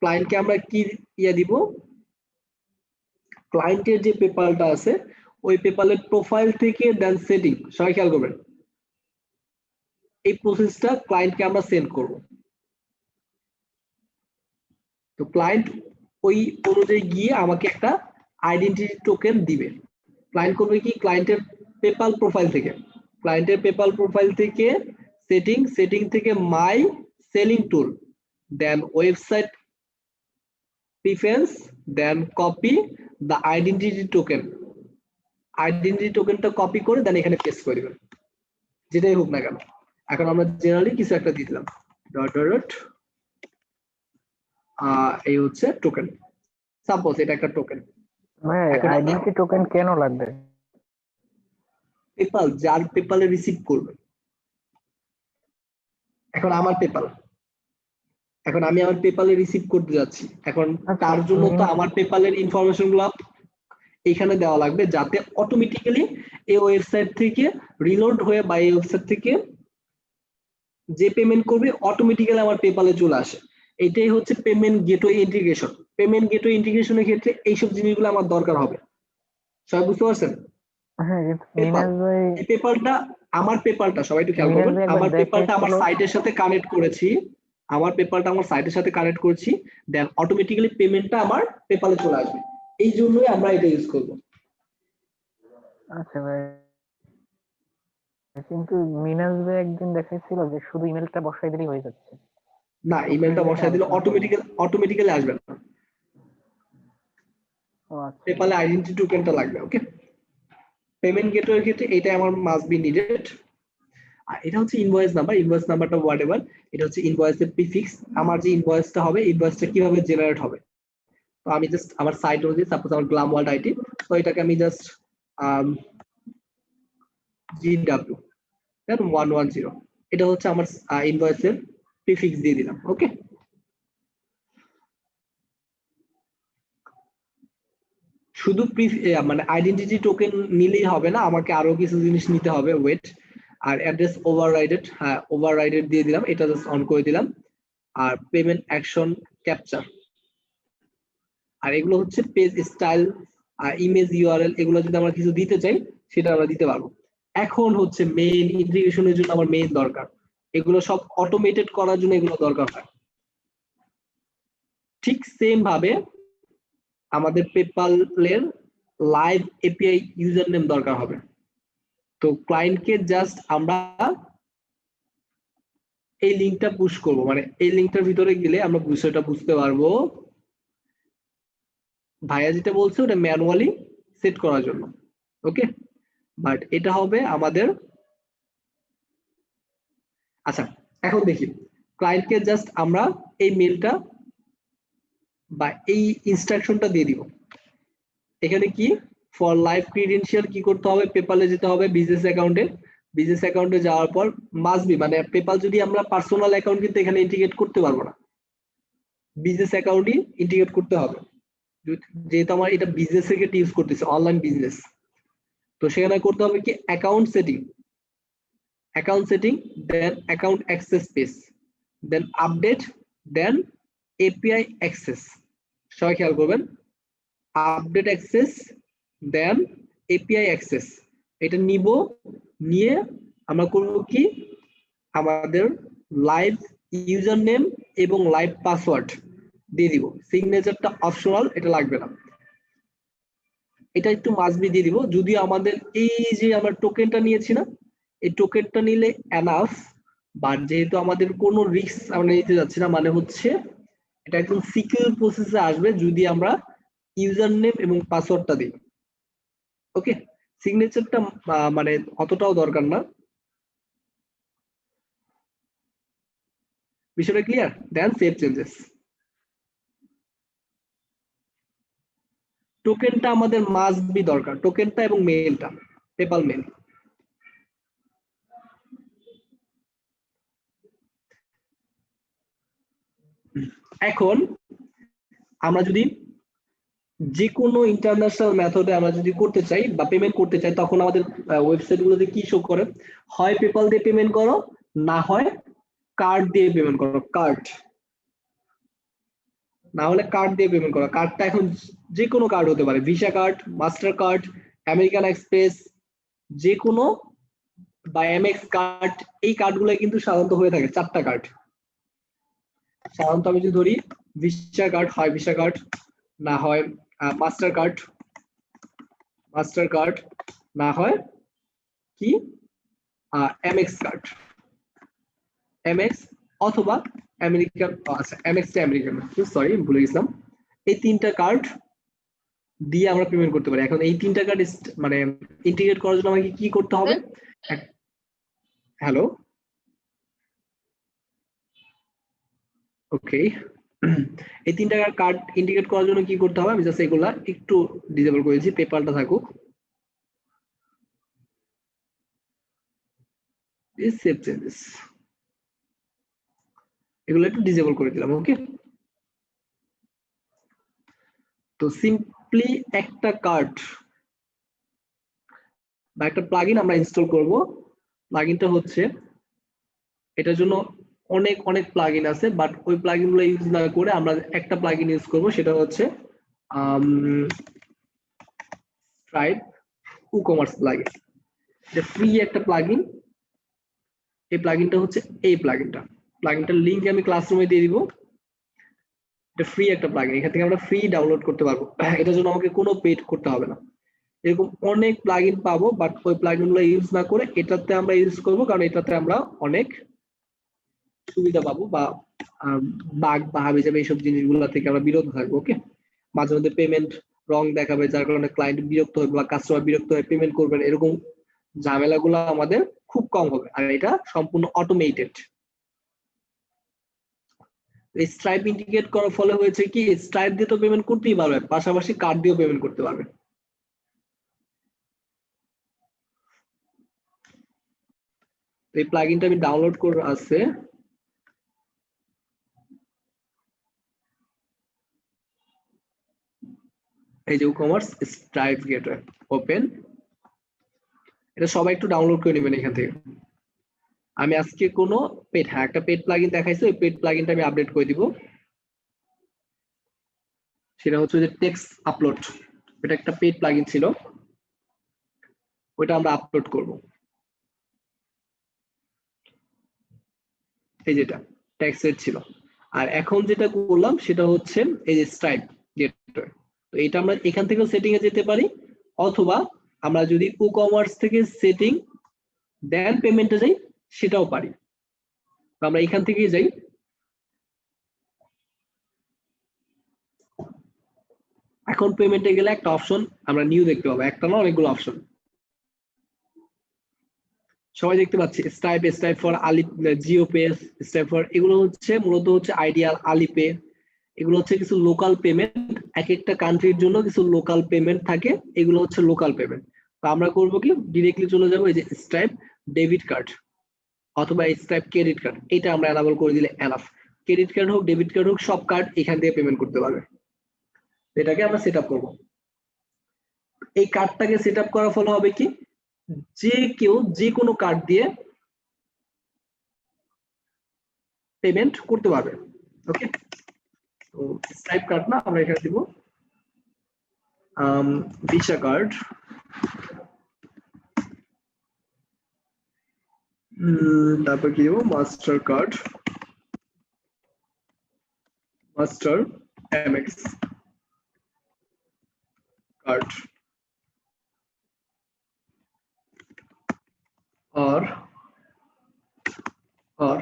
ক্লায়েন্টকে আমরা কি দিব, ক্লায়েন্টের যে পেপালটা আছে ওই পেপালের প্রোফাইল থেকে দেন সেটিং, সবাই খেয়াল করবেন, এই প্রসেসটা ক্লায়েন্টকে আমরা সেন্ড করব। তো ক্লায়েন্ট ওই অনুযায়ী গিয়ে আমাকে একটা আইডেন্টিটি টোকেন দিবে। ক্লায়েন্ট করবে কি, ক্লায়েন্টের পেপাল প্রোফাইল থেকে সেটিং থেকে my selling tool, then website preference, then copy the identity টোকেনটা কপি করে দেন এখানে পেস্ট করে দিবেন, যেটাই হোক না কেন। এখন আমরা জেনারেলি কিছু একটা দিয়ে দিলাম, ডট এই হচ্ছে টোকেন, সাপোজ এটা একটা টোকেন। আইডেন্টিটি টোকেন কেন লাগবে? পেপাল যার পেপালে রিসিভ করবে, এখন আমার পেপাল, এখন আমি আমার পেপালে রিসিভ করতে যাচ্ছি, এখন তার জন্য তো আমার পেপালের ইনফরমেশন গুলো এখানে দেওয়া লাগবে, যাতে অটোমেটিক্যালি এই ওয়েবসাইট থেকে রিলোড হয়ে বা এই ওয়েবসাইট থেকে যে পেমেন্ট করবে অটোমেটিক্যালি আমার পেপালে চলে আসে। এটাই হচ্ছে payment gateway integration. Payment gateway ইন্টিগ্রেশনের ক্ষেত্রে এইসব জিনিসগুলো আমার দরকার হবে, সবাই বুঝতে পারছেন? এই পেপালটা, আমার পেপালটা সবাই একটু খেয়াল করবেন, আমার পেপালটা আমার সাইটের সাথে কানেক্ট করেছি, দেন অটোমেটিক্যালি পেমেন্টটা আমার পেপালে চলে আসবে, এই জন্যই আমরা এটা ইউজ করব। আচ্ছা ভাই, কিন্তু মিনাজ ভাই একদিন দেখাইছিল যে শুধু ইমেলটা বসাই দিলেই হয়ে যাচ্ছে। না, ইমেলটা বসাই দিলে অটোমেটিক্যালি আসবে না, পেপালে আইডেন্টিটি টোকেনটা লাগবে। ওকে, পেমেন্ট গেটওয়ের ক্ষেত্রে এটা আমার মাস্ট বি নিডেড। আর এটা হচ্ছে ইনভয়েস নাম্বারটা হোয়াটএভার, এটা হচ্ছে ইনভয়েসের প্রিফিক্স। আমার যে ইনভয়েসটা হবে, ইনভয়েসটা কিভাবে জেনারেট হবে, তো আমি জাস্ট আমার সাইট অনুযায়ী, সাপোজ আমার গ্লাম ওয়ার্ল্ড আইটি, তো এটাকে আমি জাস্ট GW 110, এটা হচ্ছে আমার ইনভয়েসের প্রিফিক্স দিয়ে দিলাম। ওকে, শুধু মানে আইডেন্টিটি টোকেন নিলেই হবে না, আমাকে আরো কিছু জিনিস নিতে হবে, ওয়েট। আর অ্যাড্রেস ওভাররাইডেড, হ্যাঁ ওভাররাইডেড দিয়ে দিলাম, এটা জাস্ট অন করে দিলাম। আর পেমেন্ট অ্যাকশন ক্যাপচার, আর এগুলো হচ্ছে পেজ স্টাইল, ইমেজ ইউআরএল, এগুলো যদি আমরা কিছু দিতে চাই সেটা আমরা দিতে পারবো। এখন হচ্ছে মেইন ইন্টিগ্রেশনের জন্য আমার মেইন দরকার, এগুলো সব অটোমেটেড করার জন্য এগুলো দরকার হয়। ঠিক সেম ভাবে আমাদের পেপালের লাইভ এপিআই ইউজার নেম দরকার হবে। তো ক্লায়েন্টকে জাস্ট আমরা এই লিঙ্কটা পুশ করব, মানে এই লিঙ্কটার ভিতরে গেলে আমরা বিষয়টা বুঝতে পারবো। ভাইয়া যেটা বলছে ওটা ম্যানুয়ালি সেট করার জন্য। ওকে, বাট এটা হবে আমাদের, আচ্ছা এখন দেখি ক্লায়েন্টকে জাস্ট আমরা এই মেলটা বা এই ইনস্ট্রাকশনটা দিয়ে দিব। এখানে কি ফর লাইভ ক্রিডেনশিয়াল কি করতে হবে, পেপালে যেতে হবে, বিজনেস অ্যাকাউন্টে যাওয়ার পর মাস্ট বি, মানে পেপাল যদি আমরা পার্সোনাল অ্যাকাউন্ট কিন্তু এখানে ইন্টিগ্রেট করতে পারবো না, বিজনেস অ্যাকাউন্টই ইন্টিগ্রেট করতে হবে, যেহেতু আমার এটা বিজনেস থেকে ইউজ করতেছে, অনলাইন বিজনেস। তো সেখানে করতে হবে কি account setting then account access page then update then API access. সবাই খেয়াল করবেন, update access then API access. এটা নিয়ে আমরা করব কি আমাদের লাইভ ইউজার নেম এবং লাইভ পাসওয়ার্ড দিয়ে দিব। সিগনেচারটা অপশনাল, এটা লাগবে না, এটা একটু মাস্ট বি দিয়ে দিব। যদি আমাদের এই যে আমরা টোকেনটা নিয়েছি না, এই টোকেনটা নিলে এনাফ, বাট যেহেতু আমাদের কোনো রিস্ক আমরা নিতে যাচ্ছি না, মানে হচ্ছে এটা একদম সিকিউর প্রসেসে আসবে যদি আমরা ইউজার নেম এবং পাসওয়ার্ডটা দিই। ওকে, সিগনেচারটা মানে অতটাও দরকার না। বিষয়টা ক্লিয়ার? দেন সেভ চেঞ্জেস। টোকেনটা আমাদের মাস্ট বি দরকার, টোকেনটা এবং মেইলটা, পেপাল মেইল। এখন আমরা যদি যে কোনো ইন্টারন্যাশনাল মেথডে আমরা যদি করতে চাই বা পেমেন্ট করতে চাই, তখন আমাদের ওয়েবসাইট গুলোতে কি শো করে, হয় পেপাল দিয়ে পেমেন্ট করো, না হয় কার্ড দিয়ে পেমেন্ট করো। কার্ড না হলে কার্ড দিয়ে পেমেন্ট করো। কার্ডটা এখন যে কোনো কার্ড হতে পারে, visa card, master card, American express, যে কোনো বা এমএক্স কার্ড। এই কার্ডগুলো কিন্তু সাধারণত হয়ে থাকে 4টা কার্ড। সাধারণত আমি যদি ধরি ভিসা কার্ড, হয় ভিসা কার্ড, না হয় মাস্টার কার্ড, না হয় কি এমএক্স কার্ড, এমএক্স অথবা আমেরিকান। আচ্ছা, এমএক্সটা আমেরিকান, সরি ভুলে গেছিলাম। এই 3টা কার্ড দিয়ে আমরা পেমেন্ট করতে পারি। এখন এই 3টা কার্ড মানে ইন্টিগ্রেট করার জন্য আমাকে কি করতে হবে? হ্যালো, ওকে। এই 3টা কার্ড ইন্টিগ্রেট করার জন্য কি করতে হবে? আমি জাস্ট এগুলা একটু ডিসেবল করেছি, পেপারটা থাকুক। সেভ চেঞ্জেস, এগুলো একটু ডিসেবল করে দিলাম। ওকে, তো সিম্পলি একটা কার্ড বা একটা প্লাগইন আমরা ইনস্টল করব। প্লাগইনটা হচ্ছে, এটার জন্য অনেক প্লাগইন আছে, বাট ওই প্লাগইন গুলো ইউজ না করে আমরা একটা প্লাগইন ইউজ করব, সেটা হচ্ছে স্ট্রাইপ WooCommerce প্লাগইন। এটা ফ্রি একটা প্লাগইন। এই প্লাগইনটা হচ্ছে এই প্লাগইনটার লিংক আমি ক্লাসরুমে দিয়ে দিব। এটা ফ্রি একটা প্লাগইন, এখান থেকে আমরা ফ্রি ডাউনলোড করতে পারবো। এটার জন্য আমাকে কোনো পেড করতে হবে না। এরকম অনেক প্লাগইন পাবো, বাট ওই প্লাগইন গুলো ইউজ না করে এটাতে আমরা ইউজ করব, কারণ এটাতে আমরা অনেক সুবিধা পাবো বা বাগ বা হাবিজাবি এইসব জিনিসগুলো থেকে আমরা বিরত থাকবো। ওকে, মাঝে মধ্যে পেমেন্ট রং দেখাবে, যার কারণে ক্লায়েন্ট বিরক্ত হবে বা কাস্টমার বিরক্ত হয়ে পেমেন্ট করবেন, এরকম ঝামেলাগুলো আমাদের খুব কম হবে। আর এটা সম্পূর্ণ অটোমেটেড। স্ট্রাইপ ইন্টিগ্রেট করার ফলে হয়েছে কি, স্ট্রাইপ দিয়ে তো পেমেন্ট করতেই পারবে, পাশাপাশি কার্ড দিয়েও পেমেন্ট করতে পারবে। এই প্লাগইনটা আমি ডাউনলোড করে আছে, এই যে WooCommerce স্ট্রাইপ গেটওয়ে ওপেন। এটা সবাই একটু ডাউনলোড করে নেবেন এখান থেকে। আমি আজকে কোনো একটা পেড প্লাগইন দেখাইছি, ওই পেড প্লাগইনটা আমি আপডেট করে দিব। সেটা হচ্ছে যে টেক্সট আপলোড। এটা একটা পেড প্লাগইন ছিল, ওইটা আমরা আপলোড করব। এই যেটা টেক্সটের ছিল। আর এখন যেটা করলাম সেটা হচ্ছে এই যে স্ট্রাইপ গেটওয়ে। তো এটা আমরা এখান থেকেও সেটিং এ যেতে পারি, অথবা আমরা যদি WooCommerce থেকে সেটিং দেন পেমেন্টে যাই, সেটাও পারি। আমরা এখান থেকেই যাই। এখন পেমেন্টে গেলে একটা অপশন আমরা নিউ দেখতে পাবো, একটা না অনেকগুলো অপশন সবাই দেখতে পাচ্ছি। Stripe for Ali, Jio pay, stripe for, এগুলো হচ্ছে মূলত হচ্ছে আইডিয়াল, আলিপে। এগুলো হচ্ছে কিছু লোকাল পেমেন্ট, এক একটা কান্ট্রির জন্য কিছু লোকাল পেমেন্ট থাকে, এগুলো হচ্ছে লোকাল পেমেন্ট। তো আমরা করব কি, ডিরেক্টলি চলে যাবো এই যে স্ট্রাইপ ডেবিট কার্ড অথবা স্ট্রাইপ ক্রেডিট কার্ড, এটা আমরা এনাবল করে দিলে এনাফ। ক্রেডিট কার্ড হোক, ডেবিট কার্ড হোক, সব কার্ড এখান থেকে পেমেন্ট করতে পারবে। এটাকে আমরা সেট আপ করবো। এই কার্ডটাকে সেট আপ করার ফলে হবে কি যে কেউ যে কোনো কার্ড দিয়ে পেমেন্ট করতে পারবে। ওকে, তো স্ট্রাইপ কার্ড না, আমরা এখানে দিব ভিসা কার্ড, তারপর কি দিব master card, master MX card, or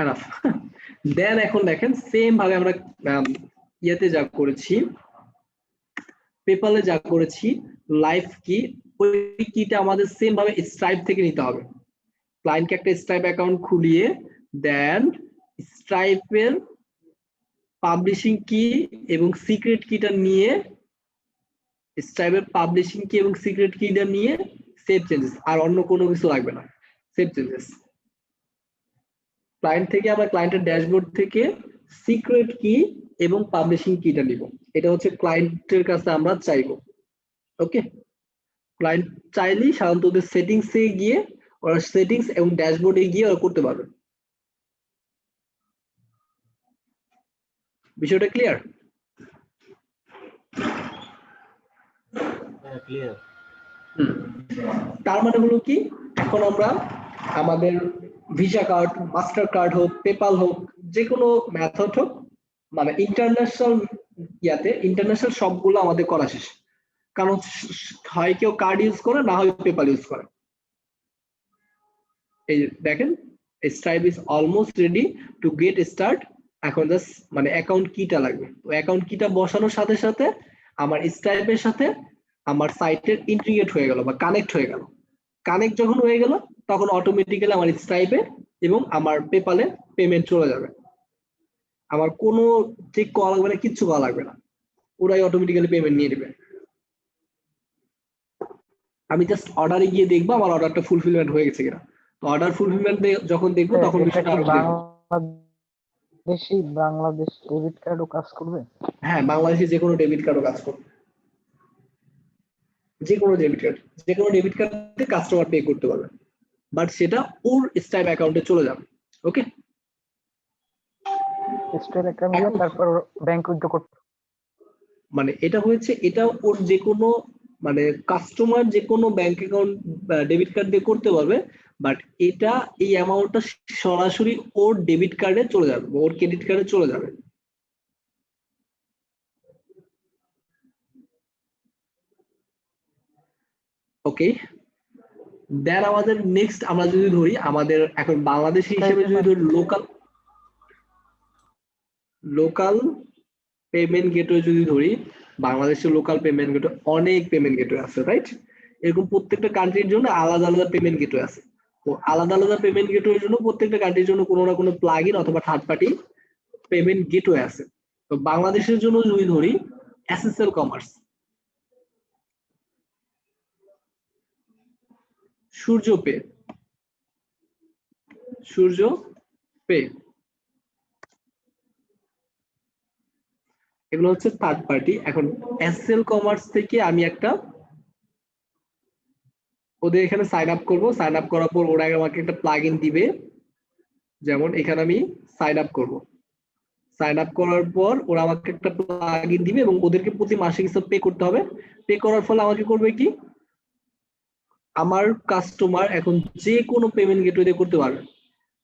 enough. দেন এখন দেখেন সেম ভাবে আমরা ইয়েতে যা করেছি, পেপালে যা করেছি, লাইফ কি ওই কিটা আমাদের সেম ভাবে স্ট্রাইপ থেকে নিতে হবে। ক্লায়েন্টকে একটা স্ট্রাইপ অ্যাকাউন্ট খুলিয়ে দেন স্ট্রাইপের পাবলিশিং কি এবং সিক্রেট কিটা নিয়ে, স্ট্রাইপের পাবলিশিং কি এবং সিক্রেট কিটা নিয়ে সেভ চেঞ্জেস, আর অন্য কোনো কিছু লাগবে না, সেভ চেঞ্জেস। ক্লায়েন্ট থেকে আমরা ক্লায়েন্টের ড্যাশবোর্ড থেকে সিক্রেট কি এবং পাবলিশিং কিটা নিব, এটা হচ্ছে ক্লায়েন্টের কাছে আমরা চাইবো। ওকে, ক্লায়েন্ট চাইলেই সাধারণত ওদের সেটিংসে গিয়ে ওরা সেটিংস এবং ড্যাশবোর্ডে গিয়ে ওরা করতে পারবে। বিষয়টা ক্লিয়ার? ক্লিয়ার। তার মানে হলো কি, এখন আমরা আমাদের ভিসা কার্ড, মাস্টার কার্ড হোক, পেপাল হোক, যে কোনো মেথড হোক, মানে ইন্টারন্যাশনাল ইন্টারন্যাশনাল সবগুলো আমাদের করা শেষ। কারণ হয় কেউ কার্ড ইউজ করে, না হয় পেপাল ইউজ করে। এই দেখেন stripe is almost ready to get start. এখন জাস্ট মানে অ্যাকাউন্ট কিটা লাগবে, তো অ্যাকাউন্ট কিটা বসানোর সাথে সাথে আমার স্ট্রাইপের সাথে আমার সাইটের ইন্টিগ্রেট হয়ে গেল বা কানেক্ট হয়ে গেল। কানেক্ট যখন হয়ে গেল তখন অটোমেটিক্যালি আমার স্ট্রাইপে এবং আমার পেপালে পেমেন্ট চলে যাবে। আমার কোনো চেক করা লাগবে না, কিচ্ছু করা লাগবে না, ওরাই অটোমেটিক্যালি পেমেন্ট নিয়ে নেবে। আমি জাস্ট অর্ডারে গিয়ে দেখবো আমার অর্ডারটা ফুলফিলমেন্ট হয়ে গেছে কিনা। তো অর্ডার ফুলফিলমেন্ট যখন দেখবো তখন বিষয়টা আরো clear হবে। বাংলাদেশ ডেবিট কার্ডও কাজ করবে? হ্যাঁ, বাংলাদেশে যে কোনো ডেবিট কার্ডও কাজ করবে, যে কোনো ডেবিট কার্ড দিয়ে কাস্টমার পে করতে পারবে, বাট সেটা ওর স্ট্রাইপ অ্যাকাউন্টে চলে যাবে। ওকে, স্ট্রাইপ অ্যাকাউন্ট দিয়ে তারপর ব্যাংক উইথড্র করতে, মানে এটা হয়েছে, এটা ওর যে কোনো মানে কাস্টমার যে কোনো ব্যাংক অ্যাকাউন্ট ডেবিট কার্ড দিয়ে করতে পারবে, বাট এটা এই অ্যামাউন্টটা সরাসরি ওর ডেবিট কার্ডে চলে যাবে, ওর ক্রেডিট কার্ডে চলে যাবে। ওকে, দেন আমাদের নেক্সট আমরা যদি ধরি, আমাদের এখন বাংলাদেশি হিসেবে যদি ধরি লোকাল পেমেন্ট গেটওয়ে যদি ধরি, বাংলাদেশের লোকাল পেমেন্ট গেটওয়ে অনেক পেমেন্ট গেটওয়ে আছে, রাইট? এরকম প্রত্যেকটা কান্ট্রির জন্য আলাদা আলাদা পেমেন্ট গেটওয়ে আছে। তো আলাদা আলাদা পেমেন্ট গেটওয়ের জন্য প্রত্যেকটা কান্ট্রির জন্য কোনো না কোনো প্লাগইন অথবা থার্ড পার্টি পেমেন্ট গেটওয়ে আছে। তো বাংলাদেশের জন্য যদি ধরি এসএসএল কমার্স, সূর্য পে, এগুলো হচ্ছে থার্ড পার্টি। এখন এসএসএল কমার্স থেকে আমি একটা ওদের এখানে সাইন আপ করবো, সাইন আপ করার পর ওরা আমাকে একটা প্লাগইন দিবে। যেমন এখানে আমি সাইন আপ করব, সাইন আপ করার পর ওরা আমাকে একটা প্লাগইন দিবে এবং ওদেরকে প্রতি মাসে কিছু পে করতে হবে। পে করার ফলে আমাকে করবে কি, আমার কাস্টমার এখন যে কোনো পেমেন্ট গেটওয়ে দিয়ে করতে পারবে,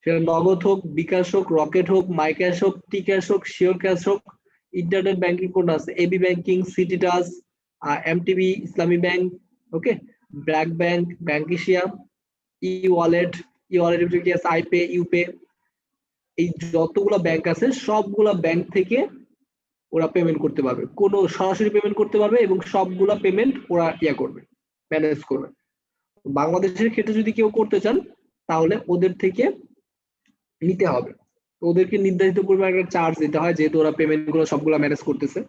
সেটা নগদ হোক, বিকাশ হোক, রকেট হোক, মাই ক্যাশ হোক, টি ক্যাশ হোক, শিওর ক্যাশ হোক, ইন্টারনেট ব্যাংকিং কোড আছে, AB banking, city touch, MTB, Islami bank, okay, BRAC bank, bank Asia, E wallet কি আছে, আইপে, ইউপে, এই যতগুলা ব্যাংক আছে সবগুলা ব্যাংক থেকে ওরা পেমেন্ট করতে পারবে, কোনো সরাসরি পেমেন্ট করতে পারবে এবং সবগুলা পেমেন্ট ওরা করবে, ম্যানেজ করবে। বাংলাদেশের ক্ষেত্রে যদি কেউ করতে চান তাহলে ওদের থেকে নিতে হবে, ওদেরকে নির্ধারিত পরিমাণ একটা চার্জ দিতে হয়, যেহেতু ওরা পেমেন্ট গুলো সবগুলা ম্যানেজ করতেছে।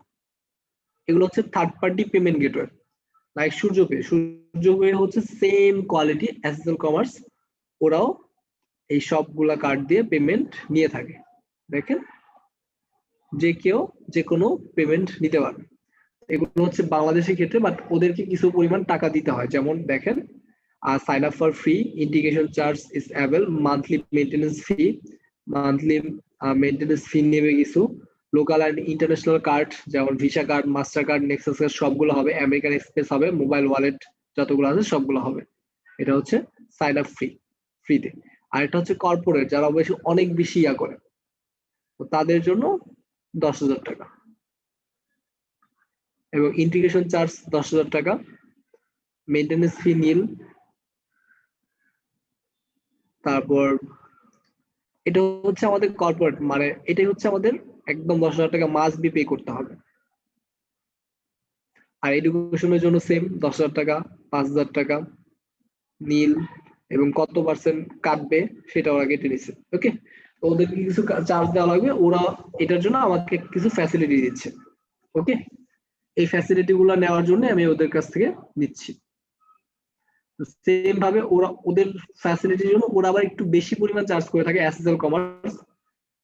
এগুলো হচ্ছে third party payment gateway, like Surjo pay হচ্ছে সেম কোয়ালিটি এসএসএল কমার্স, ওরাও এই সবগুলা কার্ড দিয়ে পেমেন্ট নিয়ে থাকে। দেখেন যে কেউ যে কোনো পেমেন্ট নিতে পারবে। এগুলো হচ্ছে বাংলাদেশের ক্ষেত্রে, বাট ওদেরকে কিছু পরিমাণ টাকা দিতে হয়। যেমন দেখেন, sign up for free, integration charge is able, monthly maintenance fee নেবে কিছু, লোকাল অ্যান্ড ইন্টারন্যাশনাল কার্ড যেমন visa card, master card, Nexus card সবগুলো হবে, আমেরিকান এক্সপ্রেস হবে, মোবাইল ওয়ালেট যতগুলো আছে সবগুলো হবে। এটা হচ্ছে সাইন আপ ফ্রিতে। আর এটা হচ্ছে কর্পোরেট, যারা অবশ্যই অনেক বেশি ইয়া করে, তো তাদের জন্য 10,000 টাকা, এবং ইন্টিগ্রেশন চার্জ 10,000 টাকা, মেইনটেনেন্স ফি নীল। তারপর এটা হচ্ছে আমাদের কর্পোরেট, মানে এটাই হচ্ছে আমাদের একদম 10,000 টাকা মাস্ট বি পে করতে হবে। আর এডুকেশনের জন্য সেম 10,000 টাকা, 5,000 টাকা নীল, এবং কত পার্সেন্ট কাটবে সেটা ওরা কেটে নিচ্ছে। ওকে, তো ওদেরকে কিছু চার্জ দেওয়া লাগবে, ওরা এটার জন্য আমাকে কিছু ফ্যাসিলিটি দিচ্ছে। ওকে, এই ফ্যাসিলিটি গুলো নেওয়ার জন্য আমি ওদের কাছ থেকে নিচ্ছি। সেম ভাবে ওরা ওদের ফ্যাসিলিটির জন্য ওরা আবার একটু বেশি পরিমাণ চার্জ করে থাকে। এসএসএল কমার্স,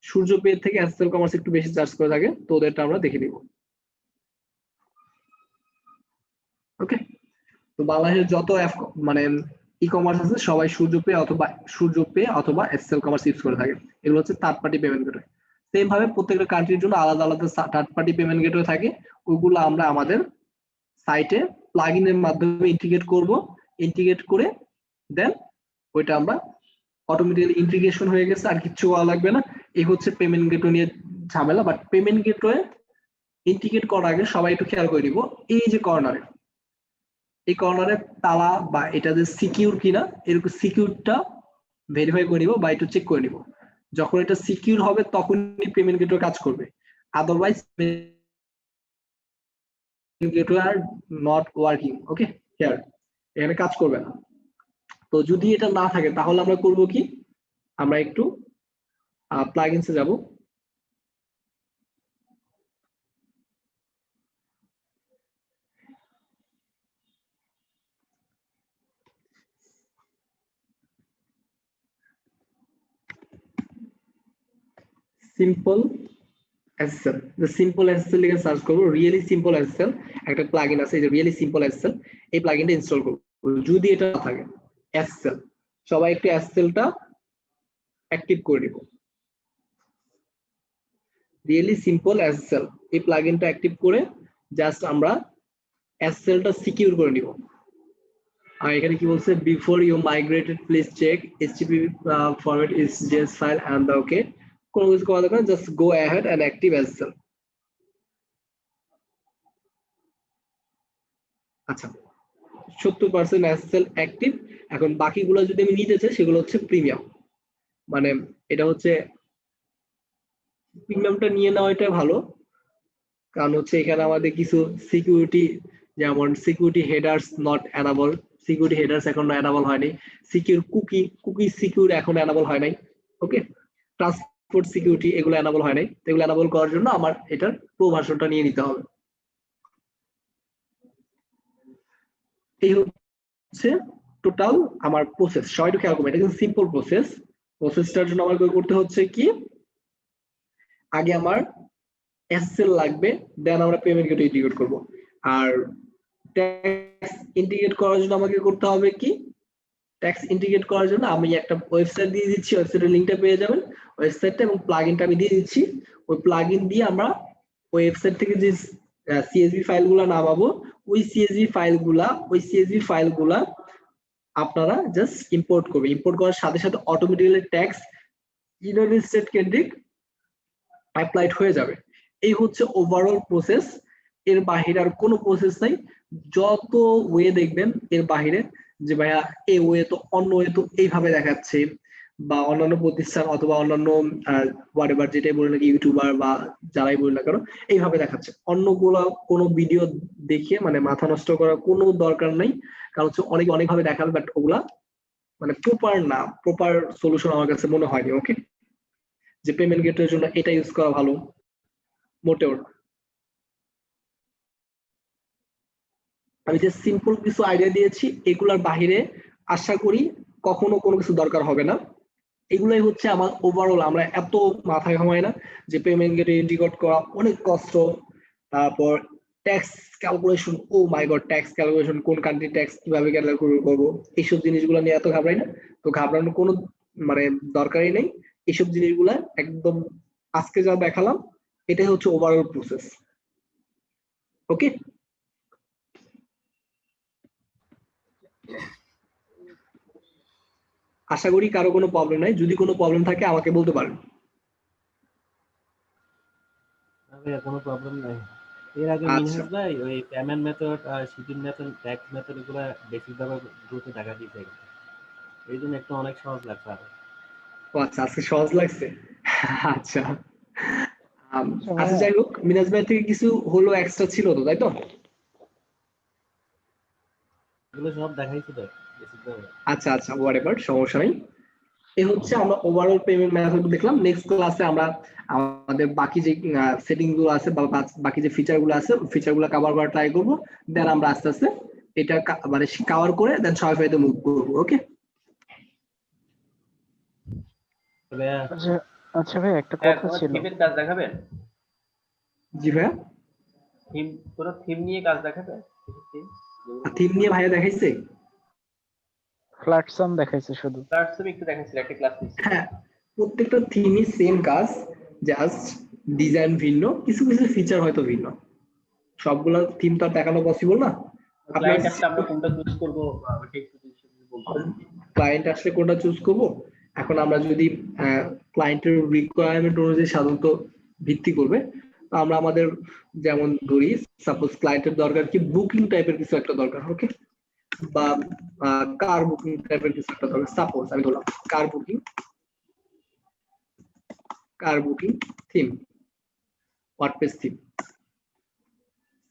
সূর্য পে থেকে এসএসএল কমার্স একটু বেশি চার্জ করে থাকে, তো ওদেরটা আমরা দেখে নিব। ওকে, তো বাংলাদেশের যত মানে ই কমার্স আছে সবাই সূর্য পে অথবা এসএসএল কমার্স ইউজ করে থাকে। এগুলো হচ্ছে third party payment gateway. Same ভাবে প্রত্যেকটা কান্ট্রির জন্য আলাদা আলাদা থার্ড পার্টি পেমেন্ট গেটওয়ে থাকে, ওইগুলো আমরা আমাদের সাইটে প্লাগইনের মাধ্যমে ইন্টিগ্রেট করব। ইন্টিগ্রেট করে দেন ওইটা আমরা অটোমেটিক্যালি ইন্টিগ্রেশন হয়ে গেছে, আর কিছু করা লাগবে না। এই হচ্ছে পেমেন্ট গেটওয়ে নিয়ে ঝামেলা। বাট পেমেন্ট গেটওয়ে ইন্টিগ্রেট করার আগে সবাই একটু খেয়াল করে নিব, এই যে কর্নারে, এই কর্নারে তালা বা এটা যে সিকিউর কিনা, এরকম সিকিউরটা ভেরিফাই করে নিব বা একটু চেক করে নিব। যখন এটা সিকিউর হবে তখনই পেমেন্ট গেটওয়ে কাজ করবে, otherwise gateway are not working. Okay, here এখানে কাজ করবে না। তো যদি এটা না থাকে তাহলে আমরা করব কি, আমরা একটু প্লাগইনসে যাব। সিম্পল এসএসএল, যে সিম্পল এসএসএল লিখে সার্চ করব, রিয়েলি সিম্পল এসএসএল একটা প্লাগইন আছে, এই যে রিয়েলি সিম্পল এসএসএল, এই প্লাগইনটা ইনস্টল করব। যদি এটা না থাকে এসএসএল, সবাই একটু এসএসএলটা অ্যাক্টিভ করে নিব। রিয়েলি সিম্পল এসএসএল এই প্লাগইনটা অ্যাক্টিভ করে জাস্ট আমরা এসএসএলটা সিকিউর করে নিব। আর এখানে কি বলছে, before you migrated please check HTTP format is JS file and okay, কোনো কিছু করা দরকার, just go ahead and active SSL. আচ্ছা, 70% এসএসএল অ্যাক্টিভ। এখন বাকিগুলো যদি আমি নিতে চাই সেগুলো হচ্ছে প্রিমিয়াম, মানে এটা হচ্ছে প্রিমিয়ামটা নিয়ে নেওয়াটাই ভালো, কারণ হচ্ছে এখানে আমাদের কিছু সিকিউরিটি, যেমন security headers not enable, security headers এখনো এনাবল হয়নি, সিকিউর কুকি সিকিউর এখনো এনাবল হয় নাই। ওকে, ট্রান্সপোর্ট সিকিউরিটি এগুলো এনাবল হয় নাই, এগুলো এনাবল করার জন্য আমার এটার প্রো ভার্সনটা নিয়ে নিতে হবে। এই হচ্ছে টোটাল আমার প্রসেস, সবাই একটু খেয়াল করবেন, এটা কিন্তু সিম্পল প্রসেস। প্রসেসটার জন্য আমার করতে হচ্ছে কি, আগে আমার এসএসএল লাগবে, দেন আমরা পেমেন্ট গেটওয়ে ইন্টিগ্রেট করব। আর ট্যাক্স ইন্টিগ্রেট করার জন্য আমাকে করতে হবে কি, ট্যাক্স ইন্টিগ্রেট করার জন্য আমি একটা ওয়েবসাইট দিয়ে দিচ্ছি, ওয়েবসাইটের লিংকটা পেয়ে যাবেন, ওয়েবসাইটটা এবং প্লাগইনটা আমি দিয়ে দিচ্ছি। ওই প্লাগইন দিয়ে আমরা ওয়েবসাইট থেকে যে সিএসভি ফাইলগুলো নামাবো, ওই সিএসভি ফাইলগুলা আপনারা জাস্ট ইম্পোর্ট করবেন। ইম্পোর্ট করার সাথে সাথে অটোমেটিক্যালি ট্যাক্স ইউনাইটেড স্টেট কেন্দ্রিক অ্যাপ্লাইড হয়ে যাবে। এই হচ্ছে ওভারঅল প্রসেস, এর বাহিরে আর কোনো প্রসেস নাই। যত ওয়ে দেখবেন এর বাহিরে যে ভাইয়া এই ওয়ে তো, অন্য ওয়ে তো এইভাবে দেখাচ্ছে, বা অন্যান্য প্রতিষ্ঠান অথবা অন্যান্য হোয়াটএভার যেটাই বলে নাকি ইউটিউবার বা যারাই বলে না কেন এইভাবে দেখাচ্ছে, অন্যগুলো কোনো ভিডিও দেখে মানে মাথা নষ্ট করার কোনো দরকার নেই, কারণ হচ্ছে অনেকভাবে দেখাবে, বাট ওগুলা মানে প্রপার না, প্রপার সলিউশন আমার কাছে মনে হয়নি। ওকে, যে পেমেন্ট গেটওয়ের জন্য এটা ইউজ করা ভালো, মোটেও না। আমি যে সিম্পল কিছু আইডিয়া দিয়েছি, এগুলার বাহিরে আশা করি কখনো কোনো কিছু দরকার হবে না। এগুলাই হচ্ছে আমার ওভারঅল, আমরা এত মাথায় ঘামাই না যে পেমেন্ট গেটওয়ে ইন্টিগ্রেট করা অনেক কষ্ট, তারপর ট্যাক্স ক্যালকুলেশন, ও মাই গড, ট্যাক্স ক্যালকুলেশন, কোন কান্ট্রি ট্যাক্স কিভাবে ক্যালকুলেট করবো, এইসব জিনিসগুলো নিয়ে এত ঘাবড়াই না। তো ঘাবড়ানোর কোনো মানে দরকারই নেই। এইসব জিনিসগুলা একদম আজকে যা দেখালাম এটাই হচ্ছে ওভারঅল প্রসেস। ওকে, আশা করি কারো কোনো প্রবলেম নাই। যদি কোনো প্রবলেম থাকে আমাকে বলতে পারেন। কোনো প্রবলেম নাই। এর আগে আচ্ছা। মিনহাজ ভাই ওই পেমেন্ট মেথড আর শিপিং মেথড, ট্যাক্স মেথড এগুলো বেসিকভাবে গ্রুপে দেখা দিয়েছে, এই জন্য একটু অনেক সহজ লাগছে আরো। ও আচ্ছা, আজকে সহজ লাগছে। আচ্ছা আচ্ছা, ভাইয়া, যাই হোক, মিনাজ ভাই থেকে কিছু হলো এক্সট্রা ছিল তো, তাই তো? এগুলো সব দেখাইছি তো বেসিকভাবে। আচ্ছা আচ্ছা, হোয়াটএভার, সমস্যা নেই। এই হচ্ছে আমরা ওভারঅল পেমেন্ট মেথড দেখলাম। নেক্সট ক্লাসে আমরা আমাদের বাকি যে সেটিং গুলো আছে বা বাকি যে ফিচার গুলো আছে ফিচার গুলো কভার করার ট্রাই করবো। দেন আমরা আস্তে আস্তে এটা মানে কভার করে দেন শপিফাইতে মুভ করবো। ওকে ভাইয়া, আচ্ছা আচ্ছা ভাই, একটা কথা ছিল। থিমের কাজ দেখাবেন? জি ভাইয়া, থিম, পুরো থিম নিয়ে কাজ দেখাবেন? থিম নিয়ে ভাইয়া দেখাইছে। প্ল্যাটফর্ম দেখাইছে শুধু। প্ল্যাটফর্ম একটু দেখাইছিল, একটা ক্লাস নিচ্ছি। হ্যাঁ, প্রত্যেকটা থিমই সেম কাজ, জাস্ট ডিজাইন ভিন্ন, কিছু কিছু ফিচার হয়তো ভিন্ন। সবগুলো থিম তো আর দেখানো পসিবল না। ক্লায়েন্ট আসলে আমরা কোনটা চুজ করব ওটা একটু বলতে। ক্লায়েন্ট আসলে কোনটা চুজ করব, এখন আমরা যদি ক্লায়েন্টের রিকোয়ারমেন্ট অনুযায়ী সাধারণত ভিত্তি করবে। তো আমরা আমাদের যেমন ধরি, সাপোজ ক্লায়েন্টের দরকার কি বুকিং টাইপের কিছু একটা দরকার, ওকে, বা কার বুকিং টাইপের কিছু একটা দরকার। সাপোজ আমি ধরলাম car booking theme, WordPress theme.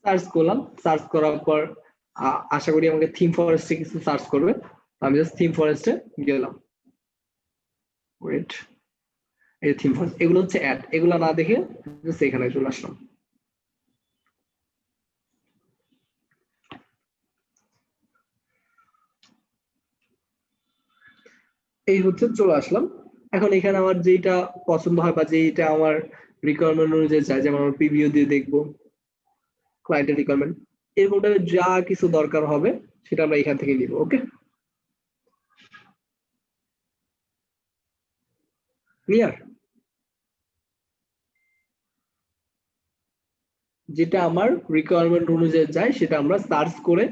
Search করলাম, সার্চ করার পর আশা করি আমাকে থিম ফরেস্টে কিছু সার্চ করবে। আমি জাস্ট থিম ফরেস্টে গেলাম। ওয়েট, এই থিম ফরেস্ট, এগুলো হচ্ছে অ্যাড, এগুলো না দেখে জাস্ট এখানে চলে আসলাম। এই হচ্ছে চলে আসলাম। এখন এখানে আমার যেটা পছন্দ হয় বা যেটা আমার রিকোয়ারমেন্ট অনুযায়ী চাই, যেমন আমার প্রিভিউ দিয়ে দেখবো ক্লায়েন্টের রিকোয়ারমেন্ট, এরকম টাইপের যা কিছু দরকার হবে সেটা আমরা এখান থেকে নিব। ওকে, ক্লিয়ার? যেটা আমার রিকোয়ারমেন্ট অনুযায়ী যায় সেটা আমরা সার্চ করে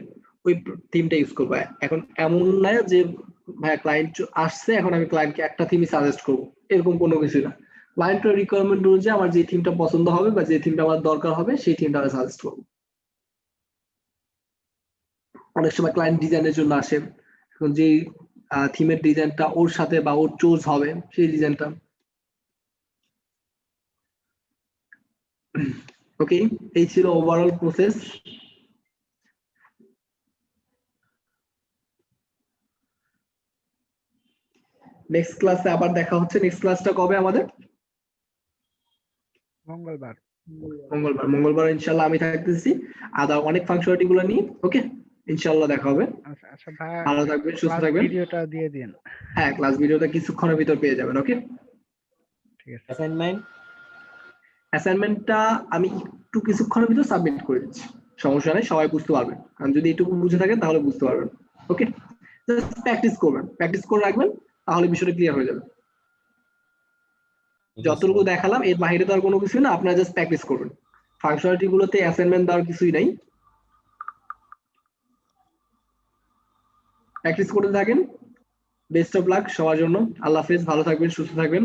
ওই থিমটা ইউজ করবো। এখন এমন না যে ভাই ক্লায়েন্ট আসছে এখন আমি ক্লায়েন্টকে একটা থিমই সাজেস্ট করবো, এরকম কোনো কিছু না। ক্লায়েন্টের রিকোয়ারমেন্ট অনুযায়ী আমার যে থিমটা পছন্দ হবে বা যে থিমটা আমার দরকার হবে সেই থিমটা আমি সাজেস্ট করবো। অনেক সময় ক্লায়েন্ট ডিজাইনের জন্য আসে, এখন যে থিমের ডিজাইনটা ওর সাথে বা ওর চুজ হবে সেই ডিজাইনটা। ওকে, এই ছিল ওভারঅল প্রসেস। নেক্সট ক্লাসে আবার দেখা হচ্ছে। নেক্সট ক্লাসটা কবে আমাদের? মঙ্গলবার। মঙ্গলবার ইনশাল্লাহ আমি থাকতেছি আদা অনেক ফাংশনালিটি গুলো নিয়ে। ওকে, ইনশাল্লাহ দেখা হবে। আচ্ছা আচ্ছা ভাইয়া, ভালো থাকবেন, সুস্থ ক্লাস থাকবেন। ভিডিওটা দিয়ে দিন। হ্যাঁ, ক্লাস ভিডিওটা কিছুক্ষণের ভিতর পেয়ে যাবেন। ওকে, ঠিক আছে। অ্যাসাইনমেন্টটা আমি একটু কিছুক্ষণের ভিতর সাবমিট করে দিচ্ছি, সমস্যা নেই, সবাই বুঝতে পারবেন। কারণ যদি একটু বুঝে থাকেন তাহলে বুঝতে পারবেন। ওকে, জাস্ট প্র্যাকটিস করবেন, প্র্যাকটিস করে রাখবেন, তাহলে বিষয়টা ক্লিয়ার হয়ে যাবে। যতটুকু দেখালাম এর বাইরে তো আর কোনো কিছু না, আপনারা জাস্ট প্র্যাকটিস করবেন। ফাংশনালিটি গুলোতে অ্যাসাইনমেন্ট দেওয়ার কিছুই নাই, প্র্যাকটিস করতে থাকেন। বেস্ট অফ লাক সবার জন্য। আল্লাহ হাফেজ, ভালো থাকবেন, সুস্থ থাকবেন।